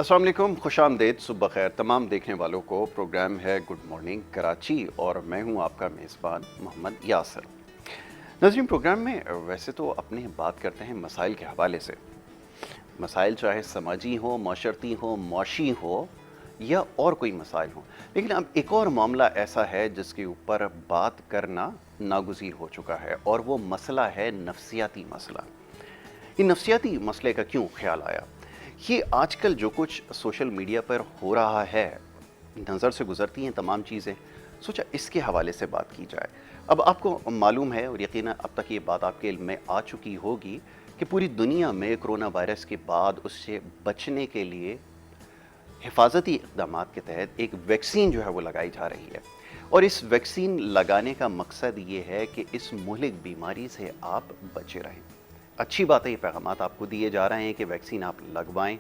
अस्सलाम वालेकुम, खुश आमदेद, सुबह खैर तमाम देखने वालों को। प्रोग्राम है गुड मॉर्निंग कराची और मैं हूं आपका मेज़बान मोहम्मद यासर। नाज़रीन, प्रोग्राम में वैसे तो अपने बात करते हैं मसाइल के हवाले से। मसाइल चाहे समाजी हो, माशरती हो, मुआशी हो या और कोई मसाइल हो, लेकिन अब एक और मामला ऐसा है जिसके ऊपर बात करना नागुज़ीर हो चुका है और वो मसला है नफ्सियाती मसला। ये नफ्सियाती मसले का क्यों ख्याल आया? ये आजकल जो कुछ सोशल मीडिया पर हो रहा है, नज़र से गुज़रती हैं तमाम चीज़ें, सोचा इसके हवाले से बात की जाए। अब आपको मालूम है और यकीनन अब तक ये बात आपके इल्म में आ चुकी होगी कि पूरी दुनिया में कोरोना वायरस के बाद उससे बचने के लिए हिफाजती इक़दामात के तहत एक वैक्सीन जो है वो लगाई जा रही है। और इस वैक्सीन लगाने का मकसद ये है कि इस मुहलिक बीमारी से आप बचे रहें। अच्छी बात है, ये पैगामात आपको दिए जा रहे हैं कि वैक्सीन आप लगवाएं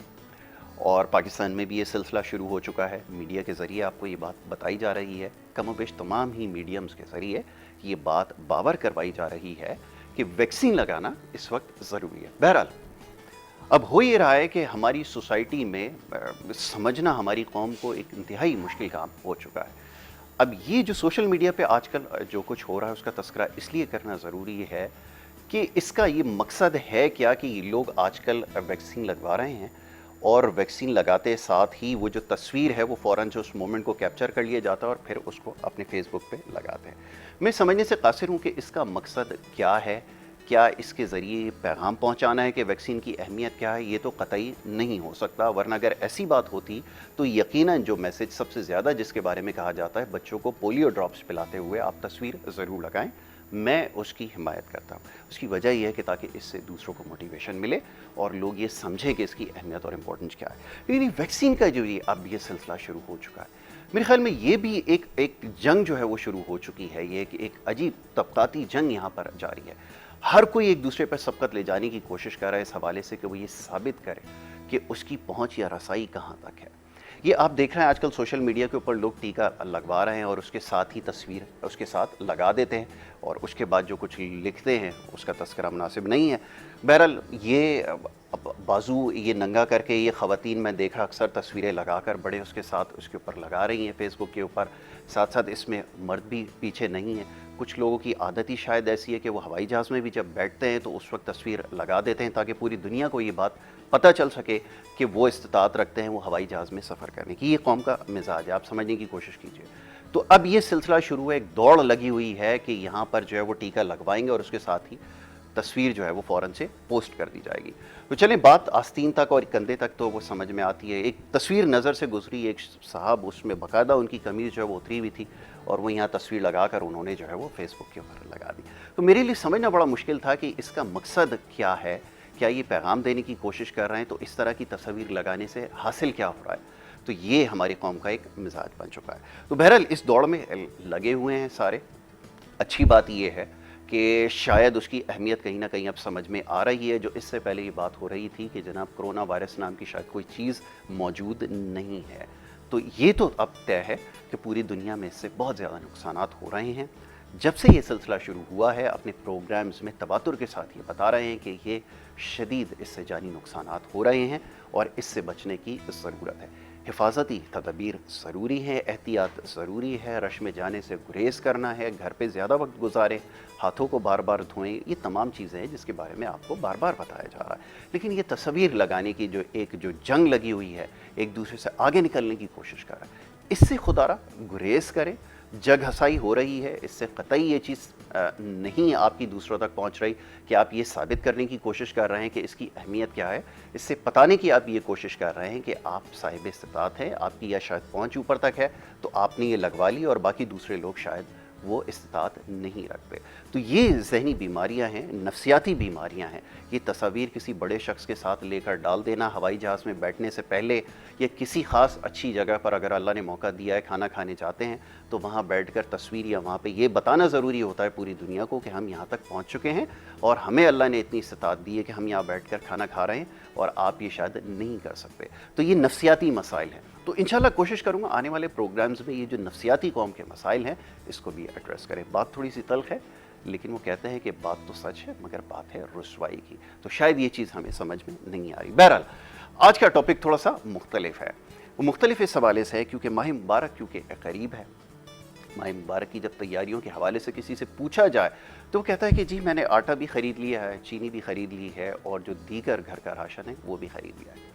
और पाकिस्तान में भी ये सिलसिला शुरू हो चुका है। मीडिया के ज़रिए आपको ये बात बताई जा रही है, कमोबेश तमाम ही मीडियम्स के ज़रिए ये बात बावर करवाई जा रही है कि वैक्सीन लगाना इस वक्त ज़रूरी है। बहरहाल अब हो ये रहा है कि हमारी सोसाइटी में समझना हमारी कौम को एक इंतहाई मुश्किल काम हो चुका है। अब ये जो सोशल मीडिया पे आजकल जो कुछ हो रहा है उसका तस्करा इसलिए करना ज़रूरी है कि इसका ये मकसद है क्या कि ये लोग आजकल वैक्सीन लगवा रहे हैं और वैक्सीन लगाते साथ ही वो जो तस्वीर है वो फ़ौरन से उस मोमेंट को कैप्चर कर लिया जाता है और फिर उसको अपने फेसबुक पे लगाते हैं। मैं समझने से कासिर हूँ कि इसका मकसद क्या है, क्या इसके ज़रिए पैगाम पहुँचाना है कि वैक्सीन की अहमियत क्या है, ये तो कतई नहीं हो सकता। वरना अगर ऐसी बात होती तो यकीनन जो मैसेज सबसे ज़्यादा जिसके बारे में कहा जाता है, बच्चों को पोलियो ड्रॉप्स पिलाते हुए आप तस्वीर ज़रूर लगाएं, मैं उसकी हिमायत करता हूँ। उसकी वजह यह है कि ताकि इससे दूसरों को मोटिवेशन मिले और लोग ये समझें कि इसकी अहमियत और इम्पोर्टेंस क्या है। लेकिन वैक्सीन का जो ये अब ये सिलसिला शुरू हो चुका है, मेरे ख्याल में ये भी एक जंग जो है वो शुरू हो चुकी है। ये एक अजीब तबकाती जंग यहाँ पर जारी है। हर कोई एक दूसरे पर सबकत ले जाने की कोशिश कर रहा है इस हवाले से कि वो ये साबित करे कि उसकी पहुँच या रसाई कहाँ तक है। ये आप देख रहे हैं आजकल सोशल मीडिया के ऊपर लोग टीका लगवा रहे हैं और उसके साथ ही तस्वीर उसके साथ लगा देते हैं और उसके बाद जो कुछ लिखते हैं उसका तस्करा मुनासिब नहीं है। बहरहाल ये बाजू ये नंगा करके ये ख़वातीन मैं देख रहा अक्सर तस्वीरें लगाकर बड़े उसके साथ उसके ऊपर लगा रही हैं फेसबुक के ऊपर। साथ साथ इसमें मर्द भी पीछे नहीं है। कुछ लोगों की आदत ही शायद ऐसी है कि वो हवाई जहाज़ में भी जब बैठते हैं तो उस वक्त तस्वीर लगा देते हैं ताकि पूरी दुनिया को ये बात पता चल सके कि वो इस्तिताअत रखते हैं वो हवाई जहाज़ में सफ़र करने की। ये कौम का मिजाज है, आप समझने की कोशिश कीजिए। तो अब ये सिलसिला शुरू है, एक दौड़ लगी हुई है कि यहाँ पर जो है वो टीका लगवाएंगे और उसके साथ ही तस्वीर जो है वो फ़ौरन से पोस्ट कर दी जाएगी। तो चलें, बात आस्तीन तक और कंधे तक तो वो समझ में आती है। एक तस्वीर नज़र से गुजरी, एक साहब उसमें बाकायदा उनकी कमीज़ जो है वो उतरी हुई थी और वो यहाँ तस्वीर लगाकर उन्होंने जो है वो फेसबुक के ऊपर लगा दी। तो मेरे लिए समझना बड़ा मुश्किल था कि इसका मकसद क्या है, क्या ये पैगाम देने की कोशिश कर रहे हैं, तो इस तरह की तस्वीर लगाने से हासिल क्या हो रहा है। तो ये हमारी कौम का एक मिजाज बन चुका है। तो बहरहाल इस दौड़ में लगे हुए हैं सारे। अच्छी बात ये है कि शायद उसकी अहमियत कहीं ना कहीं अब समझ में आ रही है। जो इससे पहले ये बात हो रही थी कि जनाब कोरोना वायरस नाम की शायद कोई चीज़ मौजूद नहीं है, तो ये तो अब तय है कि पूरी दुनिया में इससे बहुत ज़्यादा नुकसानात हो रहे हैं। जब से ये सिलसिला शुरू हुआ है अपने प्रोग्राम्स में तवातुर के साथ ये बता रहे हैं कि ये शदीद इससे जानी नुकसानात हो रहे हैं और इससे बचने की ज़रूरत है। हिफाजती तदबीर ज़रूरी है, एहतियात ज़रूरी है, रश में जाने से गुरेज करना है, घर पे ज़्यादा वक्त गुजारें, हाथों को बार बार धोएं। ये तमाम चीज़ें हैं जिसके बारे में आपको बार बार बताया जा रहा है। लेकिन ये तस्वीर लगाने की जो जंग लगी हुई है, एक दूसरे से आगे निकलने की कोशिश कर रहा है, इससे खुदारा गुरेज करें। जग हसाई हो रही है, इससे कतई ये चीज़ नहीं आपकी दूसरों तक पहुंच रही कि आप ये साबित करने की कोशिश कर रहे हैं कि इसकी अहमियत क्या है। इससे बताने की आप ये कोशिश कर रहे हैं कि आप साहिब इस्तिताअत हैं, आपकी या शायद पहुंच ऊपर तक है, तो आपने ये लगवा ली और बाकी दूसरे लोग शायद वो इस्तिताअत नहीं रखते। तो ये ज़हनी बीमारियां हैं, नफ्सियाती बीमारियां हैं। ये तस्वीर किसी बड़े शख्स के साथ लेकर डाल देना हवाई जहाज़ में बैठने से पहले या किसी ख़ास अच्छी जगह पर अगर अल्लाह ने मौका दिया है खाना खाने जाते हैं तो वहाँ बैठकर तस्वीर या वहाँ पे ये बताना ज़रूरी होता है पूरी दुनिया को कि हम यहाँ तक पहुँच चुके हैं और हमें अल्लाह ने इतनी इस्तिताअत दी है कि हम यहाँ बैठकर खाना खा रहे हैं और आप ये शायद नहीं कर सकते। तो ये नफ्सियाती मसाइल हैं। तो इंशाल्लाह कोशिश करूँगा आने वाले प्रोग्राम्स में ये जो नफ्सियाती कौम के मसाइल हैं इसको भी एड्रेस करें। बात थोड़ी सी तल्ख है लेकिन वो कहते हैं कि बात तो सच है मगर बात है रुसवाई की, तो शायद ये चीज़ हमें समझ में नहीं आ रही। बहरहाल आज का टॉपिक थोड़ा सा मुख्तलिफ है। वो मुख्तलिफ इस हवाले से है क्योंकि माह मुबारक क्योंकि करीब है। माह मुबारक की जब तैयारियों के हवाले से किसी से पूछा जाए तो वो कहता है कि जी मैंने आटा भी ख़रीद लिया है, चीनी भी ख़रीद ली है और जो दीगर घर का राशन है वो भी ख़रीद लिया है।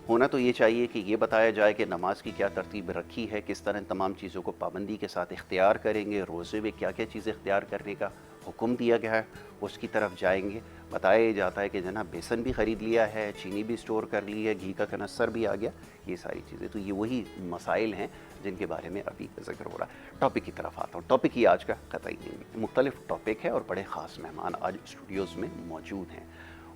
होना तो ये चाहिए कि ये बताया जाए कि नमाज की क्या तरतीब रखी है, किस तरह तमाम चीज़ों को पाबंदी के साथ इख्तियार करेंगे, रोज़े में क्या क्या चीज़ें इख्तियार करने का हुक्म दिया गया है उसकी तरफ जाएंगे। बताया जाता है कि जनाब बेसन भी ख़रीद लिया है, चीनी भी स्टोर कर ली है, घी का कनस्तर भी आ गया, ये सारी चीज़ें। तो ये वही मसाइल हैं जिनके बारे में अभी ज़िक्र हो रहा है। टॉपिक की तरफ आता हूँ। टॉपिक ही आज का कतई नहीं, मुख्तलिफ टॉपिक है और बड़े ख़ास मेहमान आज स्टूडियोज़ में मौजूद हैं।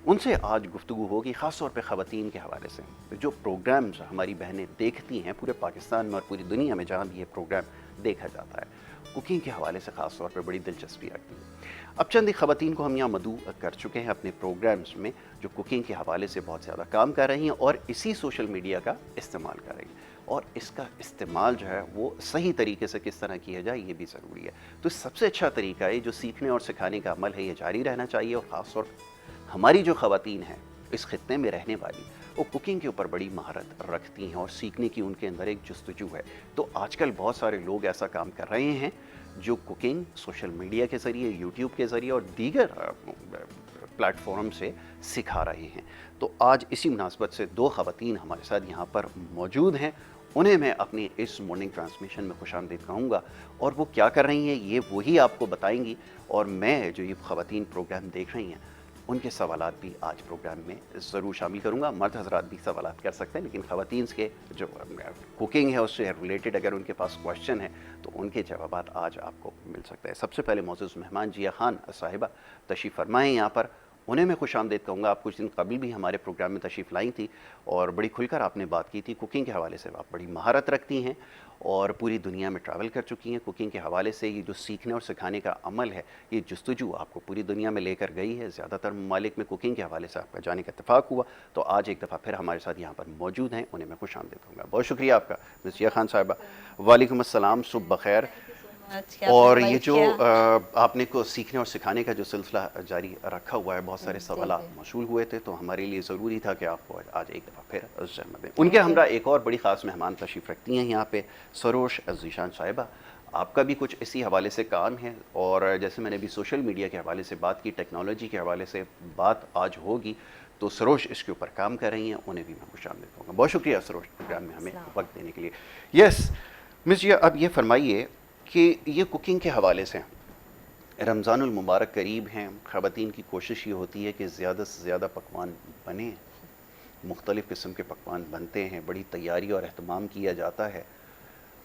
उनसे आज गुफ्तगू होगी ख़ास तौर पे ख़वातीन के हवाले से। जो प्रोग्राम्स हमारी बहनें देखती हैं पूरे पाकिस्तान में और पूरी दुनिया में जहाँ भी ये प्रोग्राम देखा जाता है, कुकिंग के हवाले से ख़ास तौर पे बड़ी दिलचस्पी रखती है। अब चंद ख़वातीन को हम यहाँ मदऊ कर चुके हैं अपने प्रोग्राम्स में जो कुकिंग के हवाले से बहुत ज़्यादा काम कर रही हैं और इसी सोशल मीडिया का इस्तेमाल कर रही हैं। और इसका इस्तेमाल जो है वो सही तरीके से किस तरह किया जाए ये भी ज़रूरी है। तो सबसे अच्छा तरीका है जो सीखने और सिखाने का अमल है ये जारी रहना चाहिए। और ख़ास तौर हमारी जो ख़वातीन हैं इस खित्ते में रहने वाली वो कुकिंग के ऊपर बड़ी महारत रखती हैं और सीखने की उनके अंदर एक जस्तजू है। तो आजकल बहुत सारे लोग ऐसा काम कर रहे हैं जो कुकिंग सोशल मीडिया के ज़रिए, यूट्यूब के ज़रिए और दीगर प्लेटफॉर्म से सिखा रहे हैं। तो आज इसी मुनासबत से दो ख़वातीन हमारे साथ यहाँ पर मौजूद हैं। उन्हें मैं अपनी इस मॉर्निंग ट्रांसमिशन में खुशामदीद कहूँगा और वो क्या कर रही हैं ये वही आपको बताएंगी। और मैं जो ये ख़वातीन प्रोग्राम देख रही हैं उनके सवालात भी आज प्रोग्राम में ज़रूर शामिल करूँगा। मर्द हज़रात भी सवालात कर सकते हैं, लेकिन ख़वातीन के जो कुकिंग है उससे रिलेटेड अगर उनके पास क्वेश्चन है तो उनके जवाबात आज आपको मिल सकते हैं। सबसे पहले मौजूद मेहमान जिया खान साहिबा तशरीफ़ फरमाएँ यहाँ पर। उन्हें मैं खुशामदीद कहूँगा। आप कुछ दिन कबल भी हमारे प्रोग्राम में तशरीफ़ लाई थी और बड़ी खुलकर आपने बात की थी। कुकिंग के हवाले से आप बड़ी महारत रखती हैं और पूरी दुनिया में ट्रैवल कर चुकी हैं। कुकिंग के हवाले से ये जो सीखने और सिखाने का अमल है ये जस्तजू आपको पूरी दुनिया में लेकर गई है। ज़्यादातर ममालिक में कुकिंग के हवाले से आपका जाने का इत्तेफाक हुआ। तो आज एक दफ़ा फिर हमारे साथ यहाँ पर मौजूद हैं, उन्हें मैं खुशामदीद कहूँगा। बहुत शुक्रिया आपका मिस जिया खान साहिबा। वालेकुम अस्सलाम, सुबह बखैर। और ये जो आपने को सीखने और सिखाने का जो सिलसिला जारी रखा हुआ है, बहुत सारे सवालात मौसूल हुए थे, तो हमारे लिए ज़रूरी था कि आपको आज एक दफ़ा फिर जन्म दें। उनके हमरा एक और बड़ी ख़ास मेहमान तशरीफ़ रखती हैं यहाँ पे, सरोश ज़ीशान साहिबा। आपका भी कुछ इसी हवाले से काम है और जैसे मैंने भी सोशल मीडिया के हवाले से बात की, टेक्नोलॉजी के हवाले से बात आज होगी, तो सरोश इसके ऊपर काम कर रही हैं। उन्हें भी मैं खुशामदीद कहूँगा। बहुत शुक्रिया सरोश प्रोग्राम में हमें वक्त देने के लिए। यस मिस जिया, अब ये फरमाइए कि ये कुकिंग के हवाले से रमज़ानुल मुबारक करीब हैं, ख़वातीन की कोशिश ये होती है कि ज़्यादा से ज़्यादा पकवान बने, मुख्तलिफ़ किस्म के पकवान बनते हैं, बड़ी तैयारी और अहतमाम किया जाता है।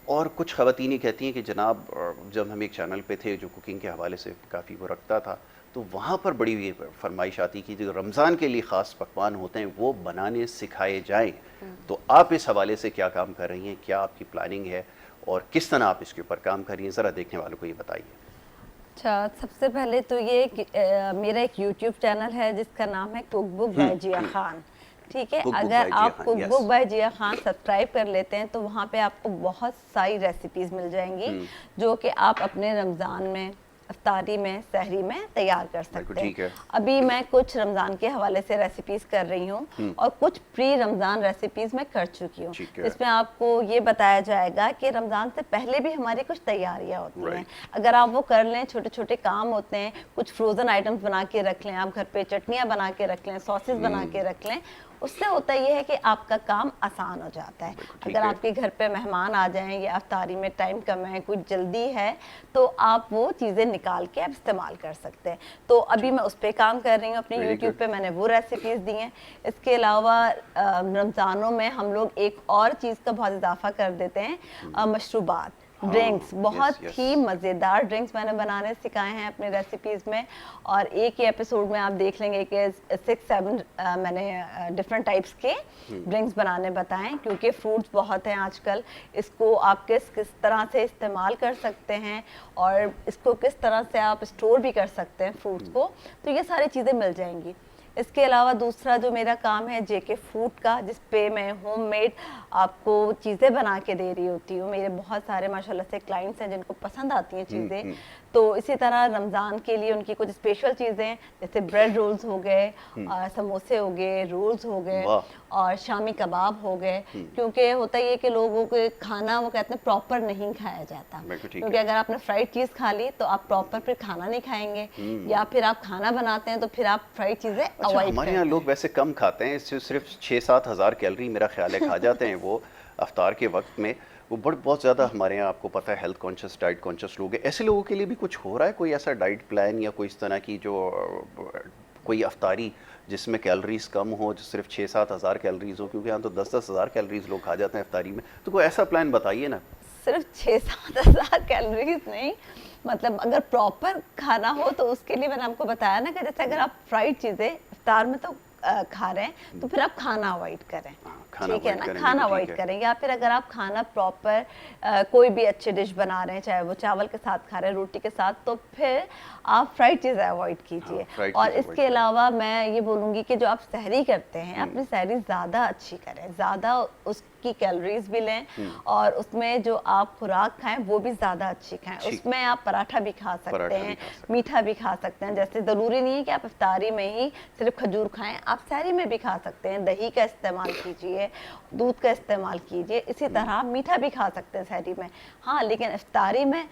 और कुछ ख़वातीन कहती हैं कि जनाब जब हम एक चैनल पे थे जो कुकिंग के हवाले से काफ़ी वो रखता था तो वहाँ पर बड़ी ये फरमाइश आती कि जो रमज़ान के लिए ख़ास पकवान होते हैं वो बनाने सिखाए जाएँ। तो आप इस हवाले से क्या काम कर रही हैं, क्या आपकी प्लानिंग है और किस तरह आप इसके ऊपर काम कर रही हैं, ज़रा देखने वालों को ये बताइए। अच्छा, सबसे पहले तो ये मेरा एक यूट्यूब चैनल है जिसका नाम है cook book by Zia Khan. ठीक है, अगर आप cook book by Zia Khan subscribe कर लेते हैं तो वहाँ पे आपको बहुत सारी रेसिपीज़ मिल जाएंगी जो कि आप अपने रमज़ान में, इफ्तारी में, सहरी में तैयार कर सकते हैं। अभी मैं कुछ रमज़ान के हवाले से रेसिपीज़ कर रही हूँ और कुछ प्री रमज़ान रेसिपीज़ मैं कर चुकी हूँ। इसमें आपको ये बताया जाएगा कि रमज़ान से पहले भी हमारी कुछ तैयारियाँ होती हैं। अगर आप वो कर लें, छोटे छोटे काम होते हैं, कुछ फ्रोज़न आइटम्स बना के रख लें, आप घर पे चटनियाँ बना के रख लें, सॉसेस बना के रख लें, उससे होता ये है कि आपका काम आसान हो जाता है। अगर आपके घर पे मेहमान आ जाएं या इफ्तारी में टाइम कम है, कुछ जल्दी है, तो आप वो चीज़ें निकाल के आप इस्तेमाल कर सकते हैं। तो अभी मैं उस पर काम कर रही हूँ, अपने यूट्यूब पे मैंने वो रेसिपीज़ दी हैं। इसके अलावा रमज़ानों में हम लोग एक और चीज़ का बहुत इजाफा कर देते हैं, मशरूबात, ड्रिंक्स। बहुत ही मज़ेदार ड्रिंक्स मैंने बनाने सिखाए हैं अपने रेसिपीज़ में। और एक ही एपिसोड में आप देख लेंगे कि 6-7 मैंने डिफरेंट टाइप्स के ड्रिंक्स बनाने बताएं, क्योंकि फ्रूट्स बहुत हैं आजकल। इसको आप किस तरह से इस्तेमाल कर सकते हैं और इसको किस तरह से आप स्टोर भी कर सकते हैं फ्रूट्स को, तो ये सारी चीज़ें मिल जाएंगी। इसके अलावा दूसरा जो मेरा काम है जेके फूड का, जिस पे मैं होममेड आपको चीज़ें बना के दे रही होती हूँ। मेरे बहुत सारे माशाल्लाह से क्लाइंट्स हैं जिनको पसंद आती हैं चीज़ें। तो इसी तरह रमज़ान के लिए उनकी कुछ स्पेशल चीज़ें जैसे ब्रेड रोल्स हो गए, समोसे हो गए, रोल्स हो गए, اور شامی کباب ہو گئے، کیونکہ ہوتا یہ کہ لوگوں کے کھانا وہ کہتے ہیں پراپر نہیں کھایا جاتا، کیونکہ اگر آپ نے فرائیڈ چیز کھا لی تو آپ پراپر پھر کھانا نہیں کھائیں گے، یا پھر آپ کھانا بناتے ہیں تو پھر آپ فرائیڈ چیزیں اوائڈ ہمارے یہاں لوگ ویسے کم کھاتے ہیں، صرف 6-7 ہزار کیلری میرا خیال ہے کھا جاتے ہیں وہ افطار کے وقت میں. وہ بہت زیادہ ہمارے یہاں آپ کو پتہ ہے ہیلتھ کانشیس ڈائٹ کانشیس لوگ ہیں. ایسے لوگوں کے لیے بھی کچھ ہو رہا ہے کوئی ایسا ڈائٹ پلان یا کوئی اس طرح کی جو کوئی افطاری جس میں کیلریز کم ہو، جو صرف 6-7 ہزار کیلریز ہو؟ کیونکہ یہاں تو 10-10 ہزار کیلریز لوگ کھا جاتے ہیں افطاری میں. تو کوئی ایسا پلان بتائیے نا. صرف 6-7 ہزار کیلریز نہیں، مطلب اگر پراپر کھانا ہو تو اس کے لیے میں نے آپ کو بتایا نا کہ جیسے اگر آپ فرائیڈ چیزیں افطار میں تو کھا رہے ہیں تو پھر آپ کھانا اوائڈ کریں، ٹھیک ہے نا، کھانا اوائڈ کریں. یا پھر اگر آپ کھانا پراپر کوئی بھی اچھی ڈش بنا رہے ہیں، چاہے وہ چاول کے ساتھ کھا رہے ہیں، روٹی کے ساتھ، تو پھر آپ فرائیڈ چیزیں اوائڈ کیجیے. اور اس کے علاوہ میں یہ بولوں گی کہ جو آپ سحری کرتے ہیں اپنی سحری زیادہ اچھی کریں، زیادہ اس کی کیلریز بھی لیں، اور اس میں جو آپ خوراک کھائیں وہ بھی زیادہ اچھی کھائیں. اس میں آپ پراٹھا بھی کھا سکتے ہیں، میٹھا بھی کھا سکتے ہیں. جیسے ضروری نہیں ہے کہ آپ افطاری میں ہی صرف کھجور کھائیں، آپ سحری میں بھی کھا سکتے ہیں. دہی کا استعمال کیجیے، دودھ کا استعمال کیجیے. اسی طرح میٹھا بھی کھا سکتے ہیں سحری میں، ہاں، لیکن افطاری میں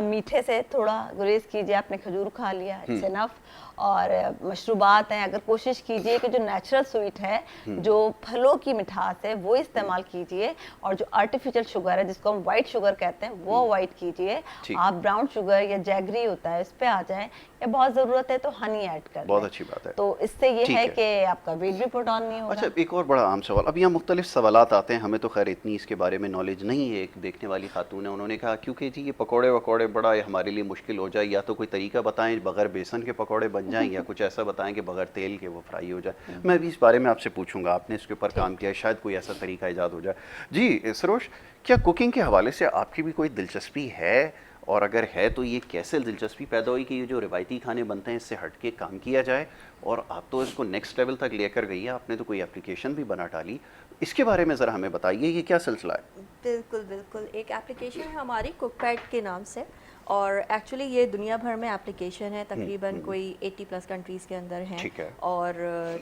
میٹھے سے تھوڑا گریز کیجیے. آپ نے کھجور کھا لیا، اٹس انف. اور مشروبات ہیں، اگر کوشش کیجیے کہ جو نیچرل سویٹ ہے، جو پھلوں کی مٹھاس ہے، وہ استعمال کیجیے. اور جو آرٹیفیشل شوگر ہے، جس کو ہم وائٹ شوگر کہتے ہیں، وہ اوائڈ کیجیے. آپ براؤن شوگر یا جیگری ہوتا ہے اس پہ آ جائیں، یا بہت ضرورت ہے تو ہنی ایڈ کر بہت دیں. اچھی بات ہے. تو اس سے یہ ہے کہ آپ کا ویٹ بھی پٹ آن نہیں ہوگا. اچھا، ایک اور بڑا عام سوال. اب یہاں مختلف سوالات آتے ہیں، ہمیں تو خیر اتنی اس کے بارے میں نالج نہیں ہے. ایک دیکھنے والی خاتون ہے، انہوں نے کہا کیونکہ جی یہ پکوڑے وکوڑے بڑا ہمارے لیے مشکل ہو جائے، یا تو کوئی طریقہ بتائیں بغیر بیسن کے پکوڑے بن جائیں، یا کچھ ایسا بتائیں کہ بغیر تیل کے وہ فرائی ہو جائے. میں بھی اس بارے میں آپ سے پوچھوں گا، آپ نے اس کے اوپر کام کیا ہے، شاید کوئی ایسا طریقہ ایجاد ہو جائے. جی سروش، کیا کوکنگ کے حوالے سے آپ کی بھی کوئی دلچسپی ہے؟ اور اگر ہے تو یہ کیسے دلچسپی پیدا ہوئی کہ یہ جو روایتی کھانے بنتے ہیں اس سے ہٹ کے کام کیا جائے؟ اور آپ تو اس کو نیکسٹ لیول تک لے کر گئی ہیں، آپ نے تو کوئی اپلیکیشن بھی بنا ڈالی. اس کے بارے میں ذرا ہمیں بتائیے، یہ کیا سلسلہ ہے؟ بالکل بالکل، ایک اپلیکیشن ہے ہماری کوک پیڈ کے نام سے، اور ایکچولی یہ دنیا بھر میں اپلیکیشن ہے، تقریباً کوئی 80+ کنٹریز کے اندر ہیں، اور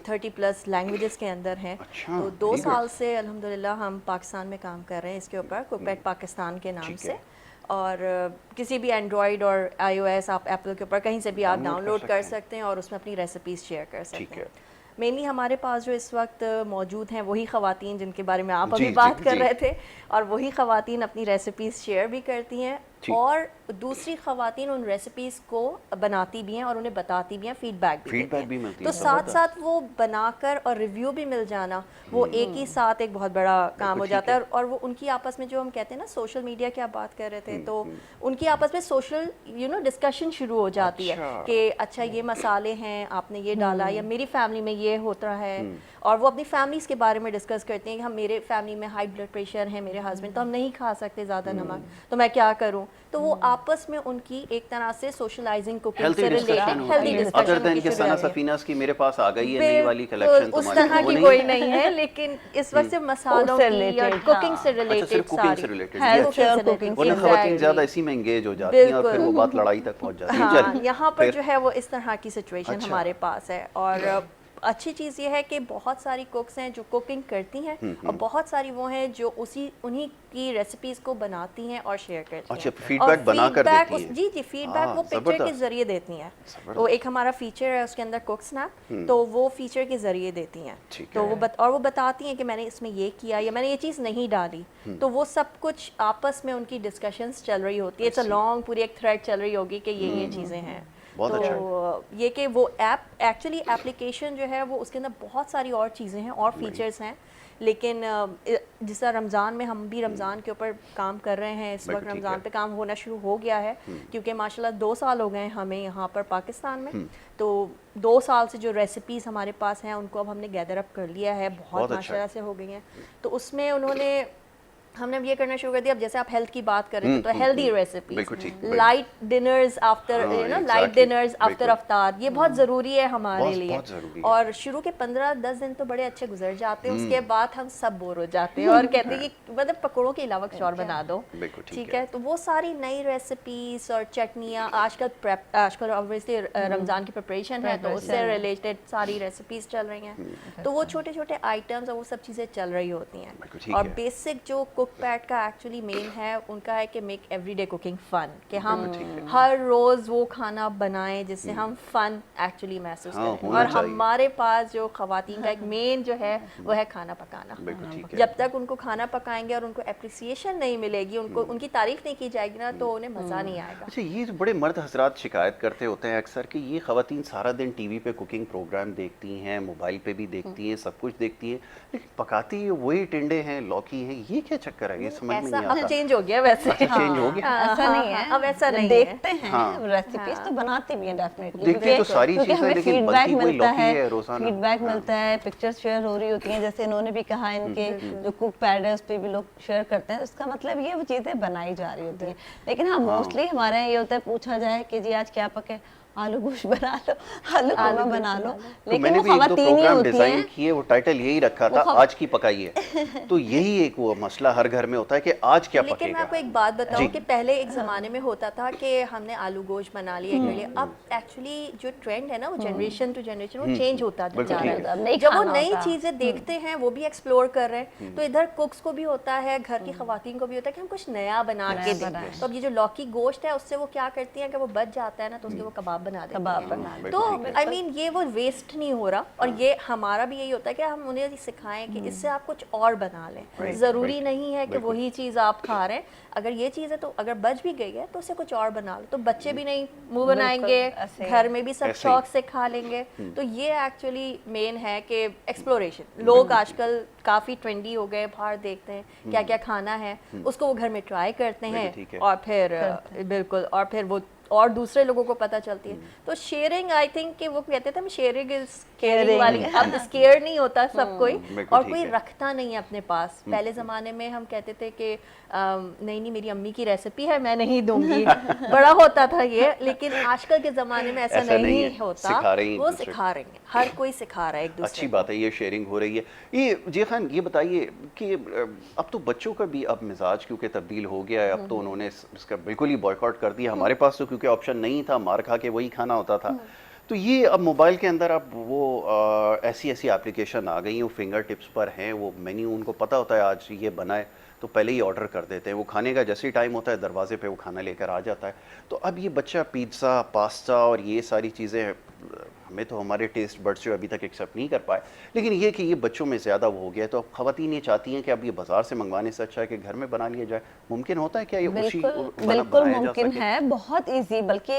30+ لینگویجز کے اندر ہیں. تو 2 سال سے الحمدللہ ہم پاکستان میں کام کر رہے ہیں اس کے اوپر، کوک پیڈ پاکستان کے نام سے. اور کسی بھی اینڈرائڈ اور آئی او ایس، آپ ایپل کے اوپر کہیں سے بھی آپ ڈاؤن لوڈ کر سکتے ہیں اور اس میں اپنی ریسیپیز شیئر کر سکتے ہیں. مینلی ہمارے پاس جو اس وقت موجود ہیں وہی خواتین جن کے بارے میں آپ ابھی بات کر رہے تھے، اور وہی خواتین اپنی ریسیپیز شیئر بھی کرتی ہیں، اور دوسری خواتین ان ریسیپیز کو بناتی بھی ہیں اور انہیں بتاتی بھی ہیں، فیڈ بیک بھی دیتی ہیں. تو ساتھ ساتھ وہ بنا کر اور ریویو بھی مل جانا، وہ ایک ہی ساتھ ایک بہت بڑا کام ہو جاتا ہے. اور وہ ان کی آپس میں جو ہم کہتے ہیں نا سوشل میڈیا کی آپ بات کر رہے تھے، تو ان کی آپس میں سوشل ڈسکشن شروع ہو جاتی ہے کہ اچھا یہ مسالے ہیں، آپ نے یہ ڈالا، یا میری فیملی میں یہ ہوتا ہے. اور وہ اپنی فیملیز کے بارے میں ڈسکس کرتے ہیں کہ ہم میرے فیملی میں ہائی بلڈ پریشر ہے، میرے ہسبینڈ، تو ہم نہیں کھا سکتے زیادہ نمک، تو میں کیا کروں. تو وہ آپس میں ان کی ایک طرح سے سوشلائزنگ کوکنگ سے ریلیٹڈ ہیلتھی ڈسکشن کی میرے پاس آ گئی ہے نئی والی کلیکشن، اس طرح کی کوئی نہیں ہے، لیکن اس وقت سے مسالوں کی یا کوکنگ سے ریلیٹڈ ساری خواتین زیادہ اسی میں انگیج ہو جاتی ہیں اور پھر وہ بات لڑائی تک پہنچ جاتی ہے. ہاں، یہاں پر جو ہے وہ اس طرح کی سچویشن ہمارے پاس ہے. اور اچھی چیز یہ ہے کہ بہت ساری کوکس ہیں جو کوکنگ کرتی ہیں، اور بہت ساری وہ ہیں جو انہی کی ریسیپیز کو بناتی ہیں اور شیئر کرتی ہیں. فیڈ بیک بنا کر دیتی ہیں. جی فیڈ بیک وہ پکچر کے ذریعے دیتی ہیں. تو ایک ہمارا فیچر ہے اس کے اندر کوک سنیپ، تو وہ فیچر کے ذریعے دیتی ہیں. تو وہ بتاتی ہیں کہ میں نے اس میں یہ کیا یا میں نے یہ چیز نہیں ڈالی. تو وہ سب کچھ آپس میں ان کی ڈسکشنز چل رہی ہوتی ہے. اٹس اے لانگ، پوری ایک تھریڈ چل رہی ہوگی کہ یہ چیزیں ہیں. تو یہ کہ وہ ایپ ایکچولی اپلیکیشن جو ہے وہ اس کے اندر بہت ساری اور چیزیں ہیں اور فیچرز ہیں. لیکن جس طرح رمضان میں ہم بھی رمضان کے اوپر کام کر رہے ہیں اس وقت، رمضان پہ کام ہونا شروع ہو گیا ہے، کیونکہ ماشاءاللہ 2 سال ہو گئے ہیں ہمیں یہاں پر پاکستان میں. تو 2 سال سے جو ریسیپیز ہمارے پاس ہیں ان کو اب ہم نے گیدر اپ کر لیا ہے، بہت ماشاءاللہ سے ہو گئی ہیں. تو اس میں انہوں نے हमने अब ये करना शुरू कर दिया, अब जैसे आप हेल्थ की बात कर रहे थे तो हेल्दी रेसिपीज, बिल्कुल ठीक, light dinners after light dinners after अफ्तार, ये बहुत ज़रूरी है हमारे लिए। और शुरू के 15-10 दिन तो बड़े अच्छे गुजर जाते हैं, उसके बाद हम सब बोर हो जाते हैं और कहते हैं कि मतलब पकौड़ों के अलावा कुछ और बना दो, ठीक है। तो वो सारी नई रेसिपीज और चटनियाँ, आजकल ऑब्वियसली रमज़ान की प्रिपरेशन है तो उससे रिलेटेड सारी रेसिपीज चल रही हैं, तो वो छोटे छोटे आइटम्स और वो सब चीज़ें चल रही होती हैं। और बेसिक जो कुक पैड का एक्चुअली मेन है उनका है कि मेक एवरीडे कुकिंग फन, कि हम हर रोज वो खाना बनाएं जिससे हम फन एक्चुअली महसूस करें। और हमारे पास जो खवातीन का एक मेन जो है वो है खाना पकाना। जब तक उनको खाना पकाएंगे और उनको एप्रिसिएशन नहीं मिलेगी, उनको उनकी तारीफ नहीं की जाएगी ना, तो उन्हें मज़ा नहीं आएगा। अच्छा, ये जो बड़े मर्द हजरात शिकायत करते होते हैं अक्सर कि ये खवातीन सारा दिन टीवी पे कुकिंग प्रोग्राम देखती हैं, मोबाइल पे भी देखती हैं, सब कुछ देखती हैं, लेकिन पकाती वही टिंडे हैं, लौकी हैं, ये क्या चक्कर है? ये समझ में नहीं आता। अब चेंज हो गया वैसे। अच्छा, चेंज हो गया, ऐसा नहीं है, अब ऐसा नहीं देखते हैं रेसिपीज तो बनाते भी हैं डेफिनेटली, देखते तो सारी चीजें, लेकिन बनती वही लौकी है रोजाना। फीडबैक मिलता है, पिक्चर्स शेयर हो रही होती हैं, जैसे इन्होंने भी कहा इनके जो कुक पैड है उस पर भी लोग शेयर करते हैं, उसका मतलब ये वो चीजें बनाई जा रही होती हैं। लेकिन हाँ मोस्टली हमारे यहाँ ये होता है, पूछा जाए कि जी आज क्या पके, आलू गोश्त बना लो, आलू कीमा बना लो, लेकिन मैंने वो भी एक दो खवातीन ही प्रोग्राम होती डिजाइन हैं। किए, वो टाइटल यही रखा था, आज की पकाइए। तो यही एक वो मसला हर घर में होता है कि आज क्या पकेगा। लेकिन मैं आपको एक बात बताऊं कि पहले एक ज़माने में होता था कि हमने आलू गोश्त बना लिया कर लिया। अब एक्चुअली जो ट्रेंड है ना वो जनरेशन टू जनरेशन वो चेंज होता जा रहा है। जब वो नई चीज़ें देखते हैं, वो भी एक्सप्लोर कर रहे हैं, तो इधर कुक्स को भी होता है, घर की खवातीन को भी होता है कि हम कुछ नया बना के दें। तो अब ये जो लौकी गोश्त है उससे वो क्या करती हैं कि वो बच जाता है ना, तो उसके वो कबाब बना देते हैं। तो आई मीन ये वो वेस्ट नहीं हो रहा। और ये हमारा भी यही होता है कि हम उन्हें सिखाएं कि इससे आप कुछ और बना लें, ज़रूरी नहीं है कि वही चीज़ आप खा रहे हैं। अगर ये चीज़ है तो अगर बच भी गई है तो उससे कुछ और बना लो, तो बच्चे भी नहीं मुंह बनाएंगे, घर में भी सब शौक से खा लेंगे। तो ये एक्चुअली मेन है कि एक्सप्लोरेशन, लोग आजकल काफ़ी ट्रेंडी हो गए, बाहर देखते हैं क्या क्या खाना है, उसको वो घर में ट्राई करते हैं और फिर बिल्कुल, और फिर वो और दूसरे लोगों को पता चलती है। तो शेयरिंग, आई थिंक कि वो कहते थे शेयरिंग इज केयरिंग वाली, अब स्केयर नहीं होता सब कोई, और कोई रखता नहीं है अपने पास। पहले ज़माने में हम कहते थे कि नहीं मेरी अम्मी की रेसिपी है मैं नहीं दूंगी, बड़ा होता था ये। लेकिन आजकल के ज़माने में ऐसा नहीं होता, वो सिखा रही है, हर कोई सिखा रहा है एक दूसरे। अच्छी बात है, ये शेयरिंग हो रही है। ये जी खान, ये बताइए कि अब तो बच्चों का भी अब मिजाज क्योंकि तब्दील हो गया है, अब तो उन्होंने इसका बिल्कुल ही बॉयकॉट कर दिया। हमारे पास तो क्योंकि ऑप्शन नहीं था, मार खा के वही खाना होता था। तो ये अब मोबाइल के अंदर अब वो ऐसी ऐसी एप्लीकेशन आ गई हैं, वो फिंगर टिप्स पर हैं, वो मेन्यू उनको पता होता है आज ये बनाए तो पहले ही ऑर्डर कर देते हैं। वो खाने का जैसे ही टाइम होता है दरवाजे पे वो खाना लेकर आ जाता है। तो अब ये बच्चा पिज़्ज़ा, पास्ता और ये सारी चीज़ें हमें तो हमारे टेस्ट बड्स जो अभी तक एक्सेप्ट नहीं कर पाए, लेकिन ये कि ये बच्चों में ज़्यादा वो हो गया है। तो अब ख़वातीन ये चाहती हैं कि अब ये बाज़ार से मंगवाने से अच्छा है कि घर में बना लिया जाए। मुमकिन होता है क्या ये? बिल्कुल मुमकिन है, बहुत इजी। बल्कि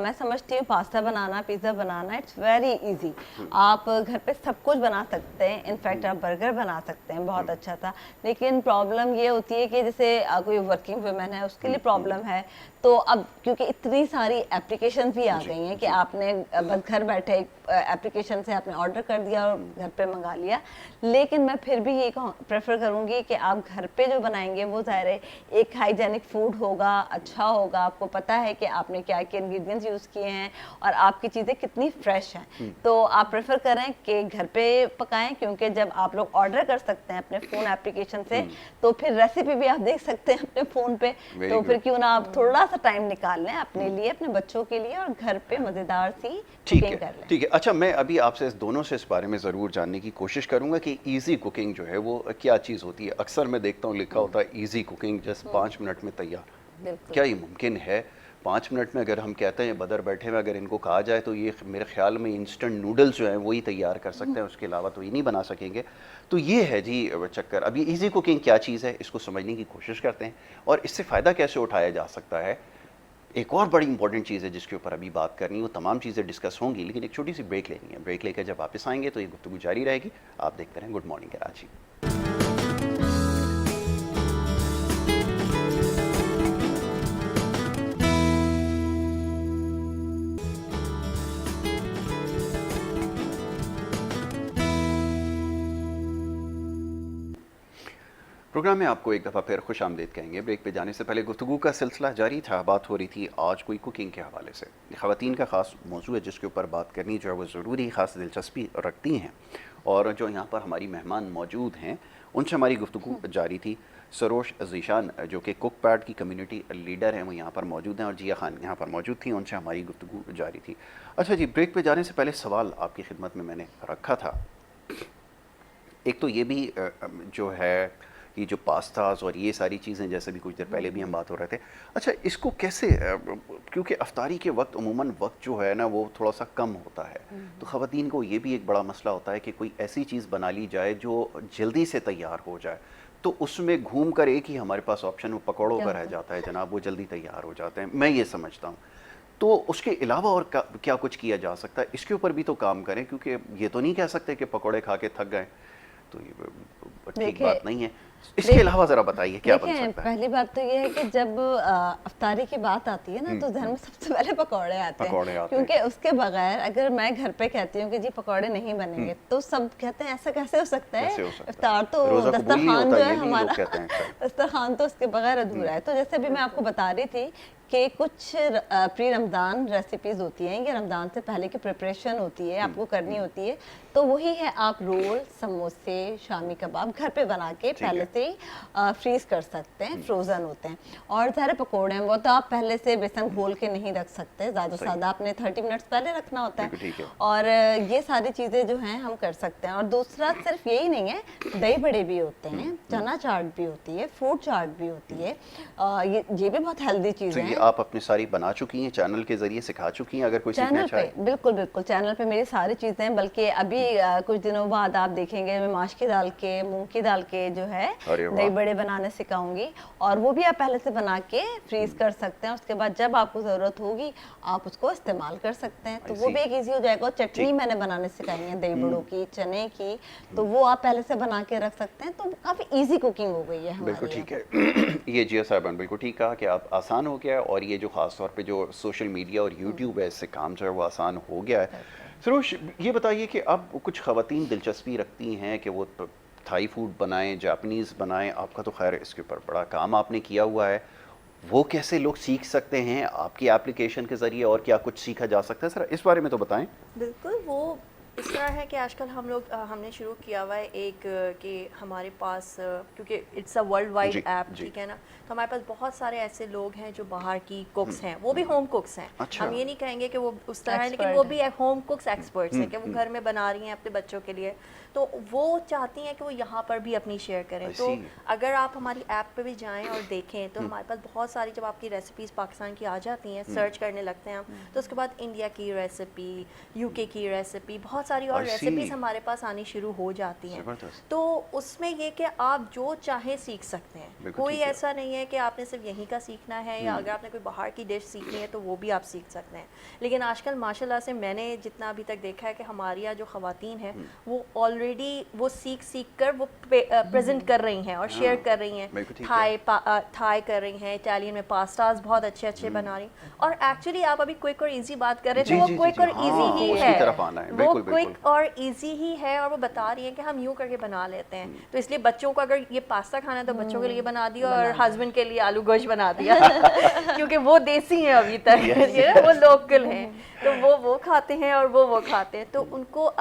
मैं समझती हूँ pasta banana, pizza banana it's very easy. आप घर पे सब कुछ बना सकते हैं, इनफैक्ट आप बर्गर बना सकते हैं, बहुत अच्छा था। लेकिन प्रॉब्लम ये होती है कि जैसे कोई वर्किंग वुमेन है उसके लिए प्रॉब्लम है। तो अब क्योंकि इतनी सारी एप्लीकेशन भी आ गई हैं कि आपने बस घर बैठे एप्लीकेशन से आपने ऑर्डर कर दिया और घर पे मंगा लिया। लेकिन मैं फिर भी ये प्रेफर करूँगी कि आप घर पे जो बनाएंगे वो ज़ाहिर है एक हाइजेनिक फूड होगा, अच्छा होगा, आपको पता है कि आपने क्या क्या इंग्रेडिएंट्स यूज़ किए हैं और आपकी चीज़ें कितनी फ्रेश हैं। तो आप प्रेफर करें कि घर पे पकाएं, क्योंकि जब आप लोग ऑर्डर कर सकते हैं अपने फ़ोन एप्लीकेशन से तो फिर रेसिपी भी आप देख सकते हैं अपने फ़ोन पे। तो फिर क्यों ना आप थोड़ा सा टाइम निकाल लें अपने लिए, अपने बच्चों के लिए, और घर पे मज़ेदार सी कुकिंग कर लें। ठीक है। अच्छा, मैं अभी आपसे दोनों से इस बारे में ज़रूर जानने की कोशिश करूंगा कि इजी कुकिंग जो है वो क्या चीज़ होती है। अक्सर मैं देखता हूँ लिखा होता है इजी कुकिंग, जस्ट 5 मिनट में तैयार। क्या ये मुमकिन है 5 मिनट में? अगर हम कहते हैं बदर बैठे में अगर इनको कहा जाए तो ये मेरे ख्याल में इंस्टेंट नूडल्स जो हैं वही तैयार कर सकते हैं, उसके अलावा तो ये नहीं बना सकेंगे। तो ये है जी चक्कर। अब ये इजी कुकिंग क्या चीज़ है, इसको समझने की कोशिश करते हैं और इससे फ़ायदा कैसे उठाया जा सकता है। एक और बड़ी इंपॉर्टेंट चीज़ है जिसके ऊपर अभी बात करनी है, वो तमाम चीज़ें डिस्कस होंगी, लेकिन एक छोटी सी ब्रेक लेनी है। ब्रेक लेकर जब वापस आएंगे तो ये गुफ्तगू जारी रहेगी। आप देखते रहें गुड मॉर्निंग कराची। प्रोग्राम में आपको एक दफ़ा फिर खुश आमदीद कहेंगे। ब्रेक पे जाने से पहले गुफ्तगू का सिलसिला जारी था। बात हो रही थी आज कोई कुकिंग के हवाले से। ख़वातीन का ख़ास मौजू है जिसके ऊपर बात करनी जो है वो ज़रूरी ख़ास दिलचस्पी रखती हैं, और जो यहाँ पर हमारी मेहमान मौजूद हैं उनसे हमारी गुफ्तगू जारी थी। सरोश ज़ीशान जो कि कुक पैड की कम्युनिटी लीडर हैं वो यहाँ पर मौजूद हैं, और जिया खान यहाँ पर मौजूद थी, उनसे हमारी गुफ्तगू जारी थी। अच्छा जी, ब्रेक पे जाने से पहले सवाल आपकी खिदमत में मैंने रखा था। एक तो ये भी जो है ये जो पास्ताज और ये सारी चीज़ें, जैसे भी कुछ देर पहले भी हम बात हो रहे थे, अच्छा इसको कैसे, क्योंकि अफ्तारी के वक्त उमूमन वक्त जो है ना वो थोड़ा सा कम होता है, तो ख़वातीन को ये भी एक बड़ा मसला होता है कि कोई ऐसी चीज़ बना ली जाए जो जल्दी से तैयार हो जाए, तो उसमें घूम कर एक ही हमारे पास ऑप्शन वो पकौड़ों का रह जाता है जनाब, वो जल्दी तैयार हो जाते हैं, मैं ये समझता हूँ। तो उसके अलावा और क्या कुछ किया जा सकता है, इसके ऊपर भी तो काम करें, क्योंकि ये तो नहीं कह सकते कि पकौड़े खा के थक गए, तो ये ठीक बात नहीं है। इसके अलावा ज़रा बताइए क्या बन सकता है। पहली बात तो ये है कि जब अफ्तारी की बात आती है ना तो ध्यान में सबसे पहले पकौड़े आते हैं, क्योंकि उसके बगैर अगर मैं घर पे कहती हूँ कि जी पकौड़े नहीं बनेंगे तो सब कहते हैं ऐसा कैसे हो सकता है, इफ्तार तो दस्तरखान जो है हमारा, दस्तरखान तो उसके बगैर अधूरा है। तो जैसे अभी मैं आपको बता रही थी कि कुछ प्री रमज़ान रेसिपीज़ होती हैं, ये रमज़ान से पहले की प्रिपरेशन होती है, आपको करनी होती है, तो वही है आप रोल, समोसे, शामी कबाब घर पे बना के पहले से ही फ्रीज़ कर सकते हैं, फ्रोज़न होते हैं। और सारे पकोड़े हैं वो तो आप पहले से बेसन घोल के नहीं रख सकते, ज़्यादा से ज़्यादा आपने 30 मिनट्स पहले रखना होता है, और ये सारी चीज़ें जो हैं हम कर सकते हैं। और दूसरा सिर्फ यही नहीं है, दही बड़े भी होते हैं, चना चाट भी होती है, फ्रूट चाट भी होती है, ये भी बहुत हेल्दी चीज़ें हैं। आप अपनी सारी बना चुकी हैं, चैनल के जरिए सिखा चुकी हैं, अगर कोई सीखना चाहे? बिल्कुल बिल्कुल, चैनल पे मेरी सारी चीज़ें, बल्कि अभी कुछ दिनों बाद आप देखेंगे मैं माश की दाल के, मूंग की दाल के जो है दही बड़े बनाने सिखाऊंगी, और वो भी आप पहले से बना के फ्रीज कर सकते हैं, उसके बाद जब आपको ज़रूरत होगी आप उसको इस्तेमाल कर सकते हैं, तो वो भी एक ईजी हो जाएगा। चटनी मैंने बनाने सिखाई है दही बड़ों की, चने की, तो वो आप पहले से बना के रख सकते हैं, तो काफ़ी ईजी कुकिंग हो गई है। बिल्कुल ठीक है, ये जिया साहब बिल्कुल ठीक कहा कि आप आसान हो गया, और ये जो ख़ास तौर पे जो सोशल मीडिया और यूट्यूब है इससे काम जो है वो आसान हो गया है। सरोश, ये बताइए कि अब कुछ ख़वातीन दिलचस्पी रखती हैं कि वो थाई फूड बनाएं, जापानीज़ बनाएं, आपका तो खैर इसके ऊपर बड़ा काम आपने किया हुआ है, वो कैसे लोग सीख सकते हैं आपकी एप्लीकेशन के ज़रिए, और क्या कुछ सीखा जा सकता है, सर इस बारे में तो बताएं। बिल्कुल, वो इस तरह है कि आजकल हमने शुरू किया हुआ है एक कि हमारे पास, क्योंकि it's a world wide app, ठीक है ना, तो हमारे पास बहुत सारे ऐसे लोग हैं जो बाहर की कुक्स हैं, वो भी होम कुक्स हैं। अच्छा। हम ये नहीं कहेंगे कि वो उस तरह है, लेकिन वो भी होम कुक्स एक्सपर्ट्स हैं कि वो घर में बना रही हैं अपने बच्चों के लिए, तो वो चाहती हैं कि वो यहाँ पर भी अपनी शेयर करें। तो अगर आप हमारी ऐप पे भी जाएं और देखें तो हमारे पास बहुत सारी, जब आपकी रेसिपीज़ पाकिस्तान की आ जाती हैं, सर्च करने लगते हैं हम, तो उसके बाद इंडिया की रेसिपी, यूके की रेसिपी, बहुत सारी और रेसिपीज़ हमारे पास आनी शुरू हो जाती हैं। तो उसमें ये कि आप जो चाहे सीख सकते हैं, कोई ऐसा नहीं है कि आपने सिर्फ यहीं का सीखना है, या अगर आपने कोई बाहर की डिश सीखनी है तो वो भी आप सीख सकते हैं। लेकिन आजकल माशाल्लाह से मैंने जितना अभी तक देखा है कि हमारी यहाँ जो ख़वातीन हैं वो ऑलरेडी वो सीख कर वो प्रेजेंट कर रही हैं और शेयर कर रही हैं। थाई कर रही हैं, इटालियन में पास्ताज बहुत अच्छे अच्छे बना रही, और एक्चुअली आप अभी क्विक और इजी बात कर रहे थे, वो क्विक और इजी ही है, वो क्विक और इजी ही है, और वो बता रही है कि हम यूं करके बना लेते हैं। तो इसलिए बच्चों को अगर ये पास्ता खाना है तो बच्चों के लिए बना दिया, और हस्बैंड के लिए आलू गोश्त बना दिया क्योंकि वो देसी हैं अभी तक, वो लोकल हैं, तो वो खाते हैं और वो खाते हैं, तो उनको